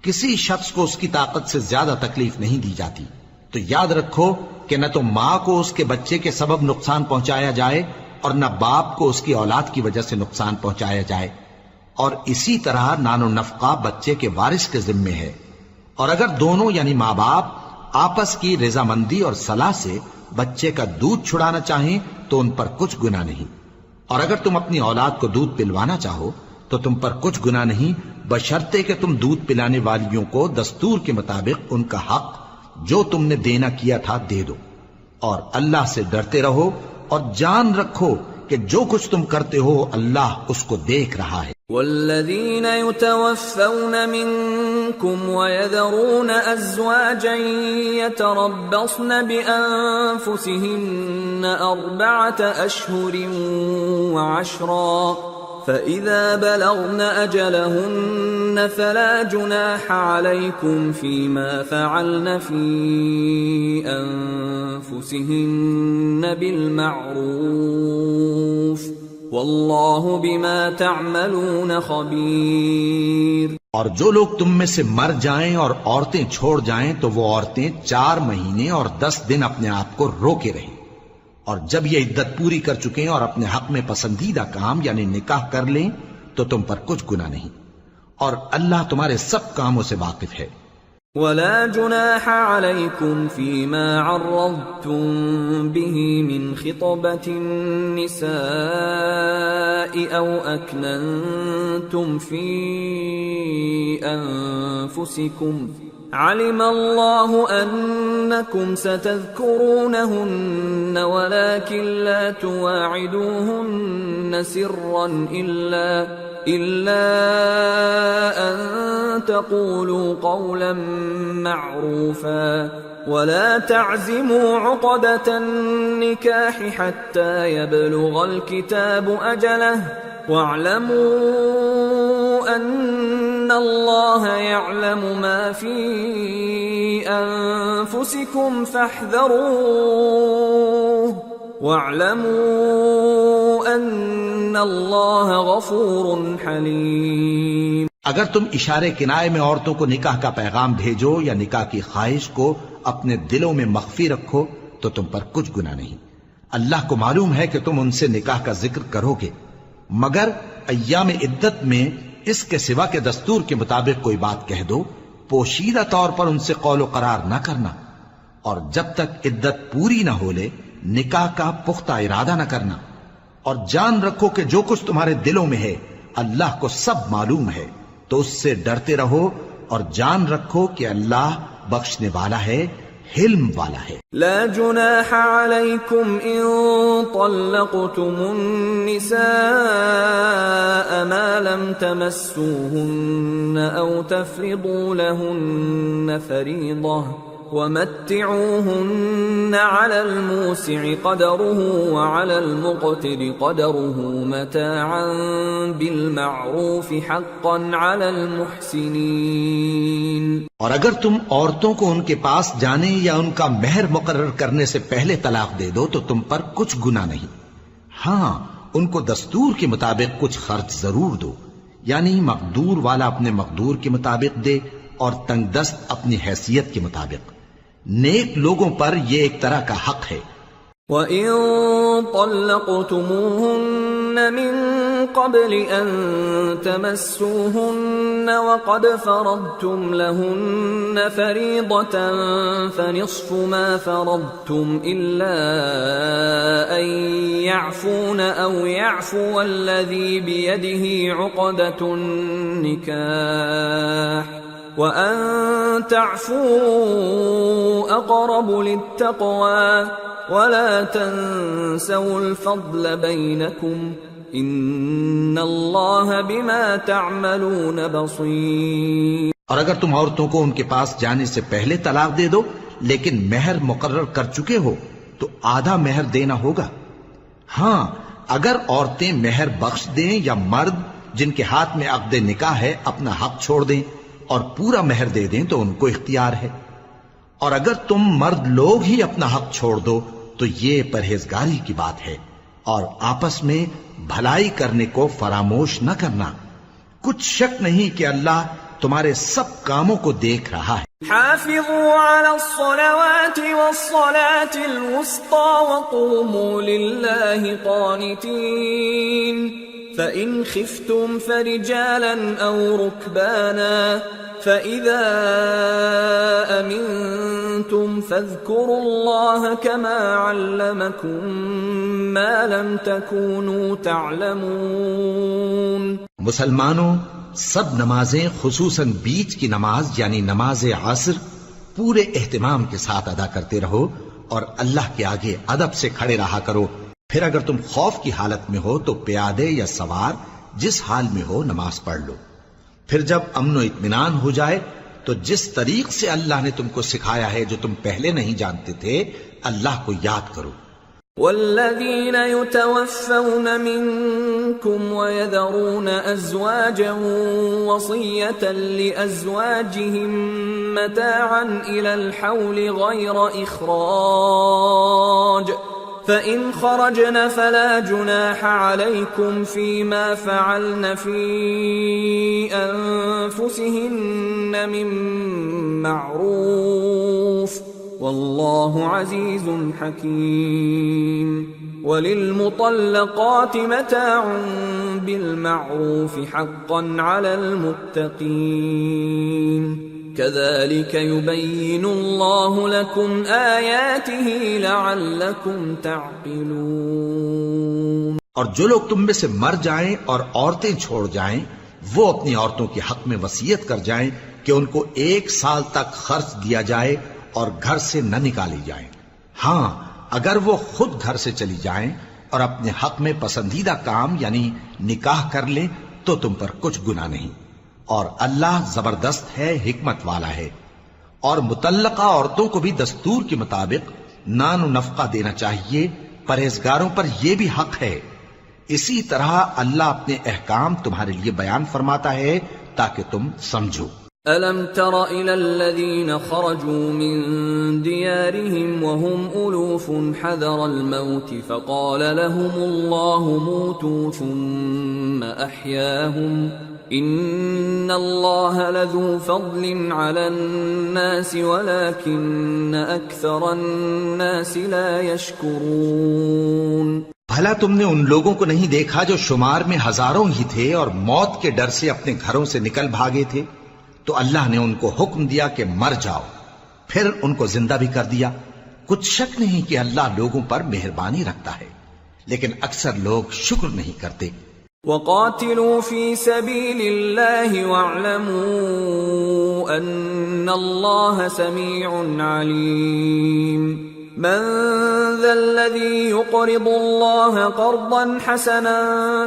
کسی شخص کو اس کی طاقت سے زیادہ تکلیف نہیں دی جاتی، تو یاد رکھو کہ نہ تو ماں کو اس کے بچے کے سبب نقصان پہنچایا جائے اور نہ باپ کو اس کی اولاد کی وجہ سے نقصان پہنچایا جائے، اور اسی طرح نان و نفقہ بچے کے وارث کے ذمے ہے، اور اگر دونوں یعنی ماں باپ آپس کی رضامندی اور صلاح سے بچے کا دودھ چھڑانا چاہیں تو ان پر کچھ گناہ نہیں، اور اگر تم اپنی اولاد کو دودھ پلوانا چاہو تو تم پر کچھ گناہ نہیں، بشرطے کہ تم دودھ پلانے والیوں کو دستور کے مطابق ان کا حق جو تم نے دینا کیا تھا دے دو، اور اللہ سے ڈرتے رہو اور جان رکھو کہ جو کچھ تم کرتے ہو اللہ اس کو دیکھ رہا ہے۔ والذین یتوفون منکم ویذرون ازواجا یتربصن بانفسهن 4 اشہر وعشرا فإذا بلغن أجلهن فلا جناح عليكم فيما فعلن في أنفسهن بالمعروف والله بما تعملون خبير۔ اور جو لوگ تم میں سے مر جائیں اور عورتیں چھوڑ جائیں تو وہ عورتیں 4 مہینے اور 10 دن اپنے آپ کو روکے رہیں، اور جب یہ عدت پوری کر چکیں اور اپنے حق میں پسندیدہ کام یعنی نکاح کر لیں تو تم پر کچھ گناہ نہیں، اور اللہ تمہارے سب کاموں سے واقف ہے۔ ولا جناح عليكم فيما عرضتم به من خطبة النساء أو أكننتم في أنفسكم علم الله أنكم ستذكرونهن ولكن لا تواعدوهن سرا إلا أن تقولوا قولا معروفا ولا تعزموا عقدة النكاح حتى يبلغ الكتاب أجله واعلموا أن الله يعلم ما في أنفسكم فاحذروه واعلموا أن الله غفور حليم۔ اگر تم اشارے کنائے میں عورتوں کو نکاح کا پیغام بھیجو یا نکاح کی خواہش کو اپنے دلوں میں مخفی رکھو تو تم پر کچھ گناہ نہیں۔ اللہ کو معلوم ہے کہ تم ان سے نکاح کا ذکر کرو گے، مگر ایام عدت میں اس کے سوا کے دستور کے مطابق کوئی بات کہہ دو، پوشیدہ طور پر ان سے قول و قرار نہ کرنا، اور جب تک عدت پوری نہ ہو لے نکاح کا پختہ ارادہ نہ کرنا، اور جان رکھو کہ جو کچھ تمہارے دلوں میں ہے اللہ کو سب معلوم ہے، تو اس سے ڈرتے رہو اور جان رکھو کہ اللہ بخشنے والا ہے، حلم والا ہے۔ لا جناح عليكم إن طلقتم النساء ما لم تمسوهن أو تفرضوا لهن فريضة ومتعوهن على الموسع قدره وعلى المقتر قدره متاعا بالمعروف حقا على المحسنين۔ اور اگر تم عورتوں کو ان کے پاس جانے یا ان کا مہر مقرر کرنے سے پہلے طلاق دے دو تو تم پر کچھ گناہ نہیں، ہاں ان کو دستور کے مطابق کچھ خرچ ضرور دو، یعنی مقدور والا اپنے مقدور کے مطابق دے اور تنگ دست اپنی حیثیت کے مطابق۔ نیک لوگوں پر یہ ایک طرح کا حق ہے۔ وَإِن طَلَّقْتُمُوهُنَّ مِن قَبْلِ أَن تَمَسُّوهُنَّ وَقَدْ فَرَضْتُمْ لَهُنَّ فَرِيضَةً فَنِصْفُ مَا فَرَضْتُمْ إِلَّا أَن يَعْفُونَ أَوْ يَعْفُوَ الَّذِي بِيَدِهِ عُقْدَةُ النِّكَاحِ وَأَن تَعْفُوا أَقْرَبُ لِلتَّقْوَى وَلَا تَنسَوُا الْفَضْلَ بَيْنَكُمْ إِنَّ اللَّهَ بِمَا تَعْمَلُونَ بَصِيرٌ۔ اور اگر تم عورتوں کو ان کے پاس جانے سے پہلے طلاق دے دو لیکن مہر مقرر کر چکے ہو تو آدھا مہر دینا ہوگا۔ ہاں اگر عورتیں مہر بخش دیں یا مرد جن کے ہاتھ میں عقد نکاح ہے اپنا حق چھوڑ دیں اور پورا مہر دے دیں تو ان کو اختیار ہے، اور اگر تم مرد لوگ ہی اپنا حق چھوڑ دو تو یہ پرہیزگاری کی بات ہے، اور آپس میں بھلائی کرنے کو فراموش نہ کرنا، کچھ شک نہیں کہ اللہ تمہارے سب کاموں کو دیکھ رہا ہے۔ حافظوا على الصلوات والصلاة الوسطى وقوموا لله قانتين فإن خفتم فرجالا أو ركبانا فإذا أمنتم فاذكروا الله كما علمكم ما لم تكونوا تعلمون۔ مسلمانوں سب نمازیں خصوصاً بیچ کی نماز یعنی نماز عصر پورے اہتمام کے ساتھ ادا کرتے رہو اور اللہ کے آگے ادب سے کھڑے رہا کرو، پھر اگر تم خوف کی حالت میں ہو تو پیادے یا سوار جس حال میں ہو نماز پڑھ لو، پھر جب امن و اطمینان ہو جائے تو جس طریق سے اللہ نے تم کو سکھایا ہے جو تم پہلے نہیں جانتے تھے اللہ کو یاد کرو۔ والذين يتوفون منكم ويذرون أزواجا وصية لأزواجهم متاعا إلى الحول غير إخراج فإن خرجن فلا جناح عليكم فيما فعلن في أنفسهن من معروف واللہ عزیز حکیم۔ وَلِلْمُطَلَّقَاتِ مَتَاعٌ بِالْمَعْرُوفِ حَقًّا عَلَى الْمُتَّقِينَ كَذَلِكَ يُبَيِّنُ اللَّهُ لَكُمْ آيَاتِهِ لَعَلَّكُمْ تَعْقِلُونَ۔ اور جو لوگ تم میں سے مر جائیں اور عورتیں چھوڑ جائیں، وہ اپنی عورتوں کے حق میں وصیت کر جائیں کہ ان کو 1 سال تک خرچ دیا جائے اور گھر سے نہ نکالی جائیں۔ ہاں، اگر وہ خود گھر سے چلی جائیں اور اپنے حق میں پسندیدہ کام یعنی نکاح کر لیں تو تم پر کچھ گناہ نہیں، اور اللہ زبردست ہے، حکمت والا ہے۔ اور مطلقہ عورتوں کو بھی دستور کے مطابق نان و نفقہ دینا چاہیے، پرہیزگاروں پر یہ بھی حق ہے۔ اسی طرح اللہ اپنے احکام تمہارے لیے بیان فرماتا ہے تاکہ تم سمجھو۔ أَلَمْ تَرَ إِلَى الَّذِينَ خَرَجُوا مِن دِيَارِهِمْ وَهُمْ أُلُوفٌ حَذَرَ الْمَوْتِ فَقَالَ لَهُمُ اللَّهُ مُوتُوا ثُمَّ أَحْيَاهُمْ إِنَّ اللَّهَ لَذُو فَضْلٍ عَلَى النَّاسِ وَلَكِنَّ أَكْثَرَ النَّاسِ لَا يَشْكُرُونَ۔ بھلا تم نے ان لوگوں کو نہیں دیکھا جو شمار میں ہزاروں ہی تھے اور موت کے ڈر سے اپنے گھروں سے نکل بھاگے تھے؟ تو اللہ نے ان کو حکم دیا کہ مر جاؤ، پھر ان کو زندہ بھی کر دیا۔ کچھ شک نہیں کہ اللہ لوگوں پر مہربانی رکھتا ہے، لیکن اکثر لوگ شکر نہیں کرتے۔ وَقَاتِلُوا فِي سَبِيلِ اللَّهِ وَاعْلَمُوا أَنَّ اللَّهَ سَمِيعٌ عَلِيمٌ۔ مَنْ ذَا الَّذِي يُقْرِضُ اللَّهَ قَرْضًا حَسَنًا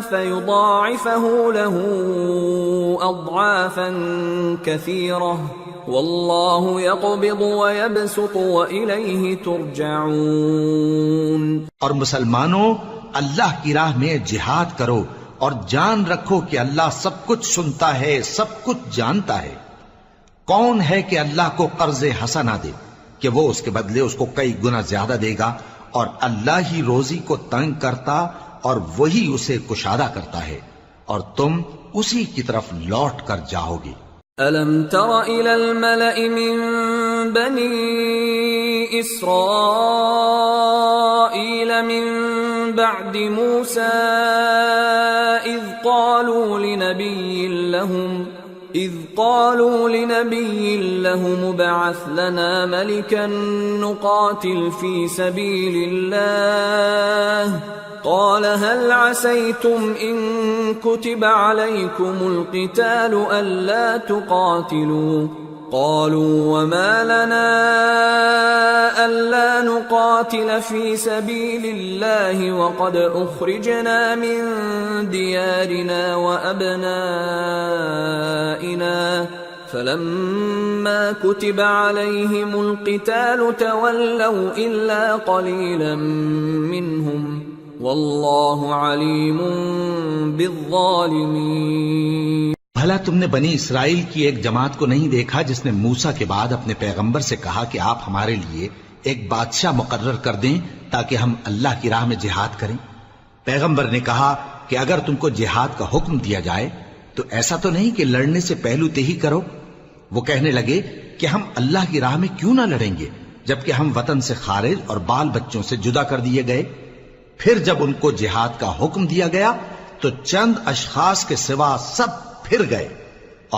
فَيُضَاعِفَهُ لَهُ أَضْعَافًا كَثِيرَةً وَاللَّهُ يَقْبِضُ وَيَبْسُطُ وَإِلَيْهِ تُرْجَعُونَ۔ اور مسلمانوں، اللہ کی راہ میں جہاد کرو اور جان رکھو کہ اللہ سب کچھ سنتا ہے، سب کچھ جانتا ہے۔ کون ہے کہ اللہ کو قرض حسنہ دے کہ وہ اس کے بدلے اس کو کئی گنا زیادہ دے گا، اور اللہ ہی روزی کو تنگ کرتا اور وہی اسے کشادہ کرتا ہے، اور تم اسی کی طرف لوٹ کر جاؤ گے۔ أَلَمْ تَرَ إِلَى الْمَلَإِ مِن بَنِي إِسْرَائِيلَ مِن بَعْدِ مُوسَى إِذْ قَالُوا لِنَبِيٍّ لَّهُمُ ابْعَثْ لَنَا مَلِكًا نُقَاتِلْ فِي سَبِيلِ اللَّهِ قَالَ هَلْ عَسَيْتُمْ إِن كُتِبَ عَلَيْكُمُ الْقِتَالُ أَلَّا تُقَاتِلُوا قَالُوا وَمَا لَنَا أَلَّا نُقَاتِلَ فِي سَبِيلِ اللَّهِ وَقَدْ أُخْرِجْنَا مِن دِيَارِنَا وَأَبْنَائِنَا فَلَمَّا كُتِبَ عَلَيْهِمُ الْقِتَالُ تَوَلَّوْا إِلَّا قَلِيلًا مِّنْهُمْ وَاللَّهُ عَلِيمٌ بِالظَّالِمِينَ۔ بھلا تم نے بنی اسرائیل کی ایک جماعت کو نہیں دیکھا جس نے موسیٰ کے بعد اپنے پیغمبر سے کہا کہ آپ ہمارے لیے ایک بادشاہ مقرر کر دیں تاکہ ہم اللہ کی راہ میں جہاد کریں؟ پیغمبر نے کہا کہ اگر تم کو جہاد کا حکم دیا جائے تو ایسا تو نہیں کہ لڑنے سے پہلو تہی کرو۔ وہ کہنے لگے کہ ہم اللہ کی راہ میں کیوں نہ لڑیں گے جبکہ ہم وطن سے خارج اور بال بچوں سے جدا کر دیے گئے۔ پھر جب ان کو جہاد کا حکم دیا گیا تو چند اشخاص کے سوا سب پھر گئے،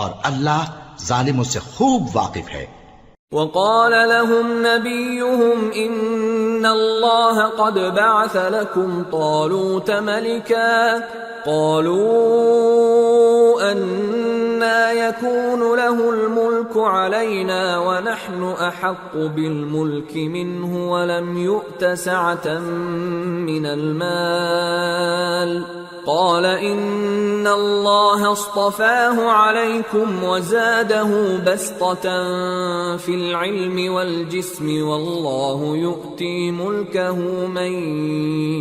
اور اللہ ظالموں سے خوب واقف ہے۔ وقال لهم نبيهم إن الله قد بعث لكم طالوت ملكا قالوا أنى يكون له الملك علينا ونحن أحق بالملك منه ولم يؤت سعة من المال قال إن الله اصطفاه عليكم وزاده بسطة في العلم والجسم والله يؤتي ملكه من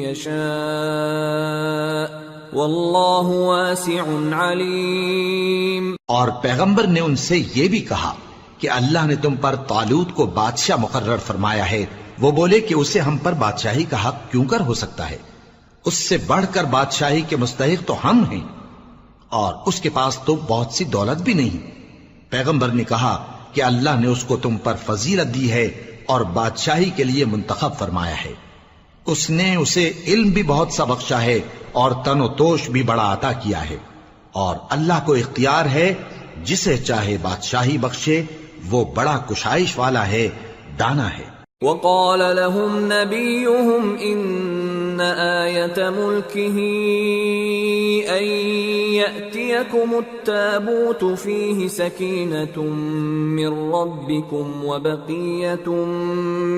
يشاء واللہ واسع علیم۔ اور پیغمبر نے ان سے یہ بھی کہا کہ اللہ نے تم پر طالوت کو بادشاہ مقرر فرمایا ہے۔ وہ بولے کہ اسے ہم پر بادشاہی کا حق کیوں کر ہو سکتا ہے؟ اس سے بڑھ کر بادشاہی کے مستحق تو ہم ہیں، اور اس کے پاس تو بہت سی دولت بھی نہیں۔ پیغمبر نے کہا کہ اللہ نے اس کو تم پر فضیلت دی ہے اور بادشاہی کے لیے منتخب فرمایا ہے۔ اس نے اسے علم بھی بہت سا بخشا ہے اور تن و توش بھی بڑا عطا کیا ہے، اور اللہ کو اختیار ہے جسے چاہے بادشاہی بخشے، وہ بڑا کشائش والا ہے، دانا ہے۔ وقال لهم نبيهم إن آية ملكه أن يأتيكم التابوت فيه سكينة من ربكم وبقية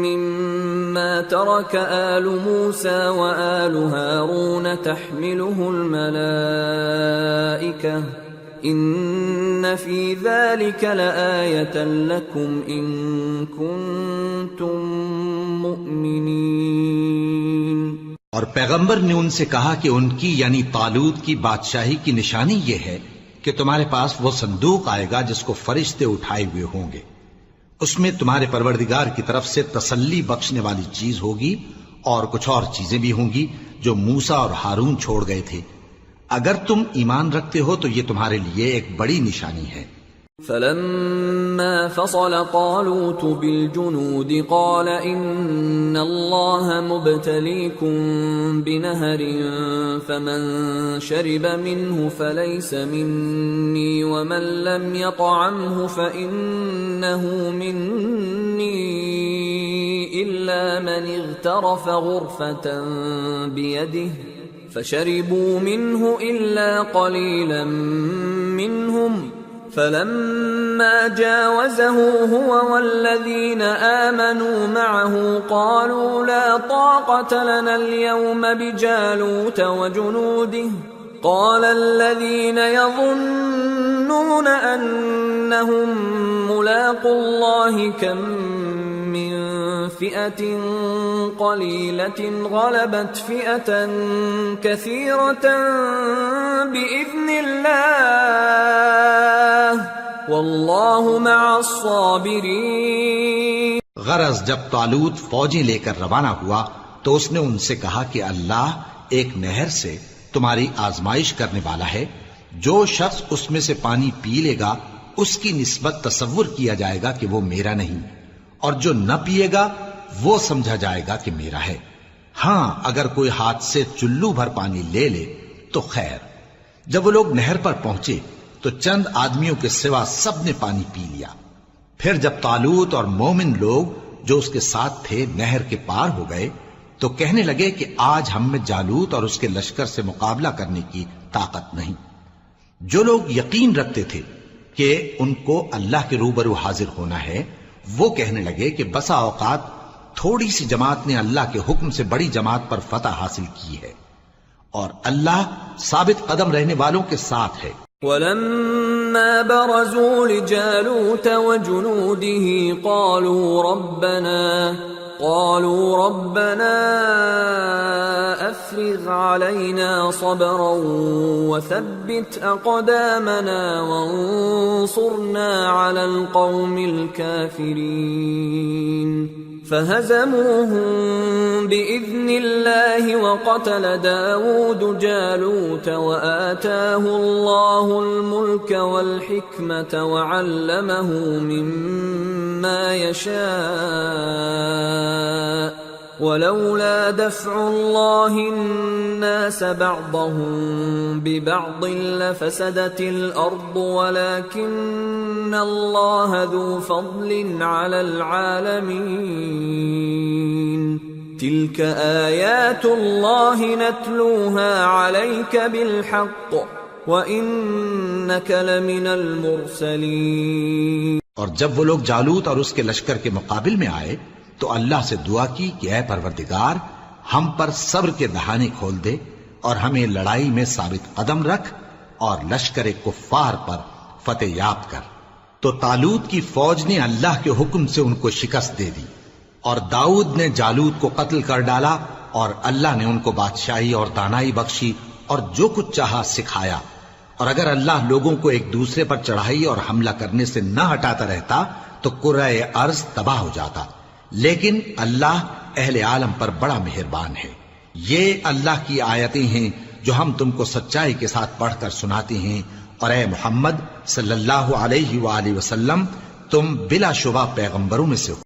مما ترك آل موسى وآل هارون تحمله الملائكة ان فی ذلک لآیۃ لکم ان کنتم مؤمنین۔ اور پیغمبر نے ان سے کہا کہ ان کی یعنی طالوت کی بادشاہی کی نشانی یہ ہے کہ تمہارے پاس وہ صندوق آئے گا جس کو فرشتے اٹھائے ہوئے ہوں گے، اس میں تمہارے پروردگار کی طرف سے تسلی بخشنے والی چیز ہوگی اور کچھ اور چیزیں بھی ہوں گی جو موسیٰ اور ہارون چھوڑ گئے تھے۔ اگر تم ایمان رکھتے ہو تو یہ تمہارے لیے ایک بڑی نشانی ہے۔ فلما فصل طالوت بالجنود قال ان الله مبتليكم بنهر فمن شرب منه فليس مني ومن لم يطعمه فإنه مني إلا من اغترف غرفة بيده فشربوا منه إلا قليلا منهم فلما جاوزه هو والذين آمنوا معه قالوا لا طاقة لنا اليوم بجالوت وجنوده قال الذين يظنون أنهم ملاقو الله كم من فئة قليلة غلبت فئة كثيرة بإذن الله والله مع الصابرين۔ غرض جب طالوت فوجیں لے کر روانہ ہوا تو اس نے ان سے کہا کہ اللہ ایک نہر سے تمہاری آزمائش کرنے والا ہے، جو شخص اس میں سے پانی پی لے گا اس کی نسبت تصور کیا جائے گا کہ وہ میرا نہیں، اور جو نہ پیے گا وہ سمجھا جائے گا کہ میرا ہے۔ ہاں اگر کوئی ہاتھ سے چلو بھر پانی لے لے تو خیر۔ جب وہ لوگ نہر پر پہنچے تو چند آدمیوں کے سوا سب نے پانی پی لیا۔ پھر جب طالوت اور مومن لوگ جو اس کے ساتھ تھے نہر کے پار ہو گئے تو کہنے لگے کہ آج ہم میں جالوت اور اس کے لشکر سے مقابلہ کرنے کی طاقت نہیں۔ جو لوگ یقین رکھتے تھے کہ ان کو اللہ کے روبرو حاضر ہونا ہے، وہ کہنے لگے کہ بسا اوقات تھوڑی سی جماعت نے اللہ کے حکم سے بڑی جماعت پر فتح حاصل کی ہے، اور اللہ ثابت قدم رہنے والوں کے ساتھ ہے۔ وَلَمَّا بَرَزُوا لِجَالُوتَ وَجُنُودِهِ قالوا ربنا افرغ علينا صبرا وثبت اقدامنا وانصرنا على القوم الكافرين فهزموهم بإذن الله وقتل داود جالوت وآتاه الله الملك والحكمة وعلمه مما يشاء ولولا دفع الله الناس بعضهم ببعض لفسدت الأرض ولكن الله ذو فضل على العالمين تلك آيات الله نتلوها عليك بالحق وإنك لمن المرسلين۔ اور جب وہ لوگ جالوت اور اس کے لشکر کے مقابل میں آئے تو اللہ سے دعا کی کہ اے پروردگار ہم پر صبر کے دہانے کھول دے اور ہمیں لڑائی میں ثابت قدم رکھ اور لشکر کفار پر فتح یاب کر۔ تو طالوت کی فوج نے اللہ کے حکم سے ان کو شکست دے دی، اور داؤد نے جالوت کو قتل کر ڈالا، اور اللہ نے ان کو بادشاہی اور دانائی بخشی اور جو کچھ چاہا سکھایا۔ اور اگر اللہ لوگوں کو ایک دوسرے پر چڑھائی اور حملہ کرنے سے نہ ہٹاتا رہتا تو کرۂ ارض تباہ ہو جاتا، لیکن اللہ اہل عالم پر بڑا مہربان ہے۔ یہ اللہ کی آیتیں ہیں جو ہم تم کو سچائی کے ساتھ پڑھ کر سناتے ہیں، اور اے محمد صلی اللہ علیہ وآلہ وسلم تم بلا شبہ پیغمبروں میں سے ہو۔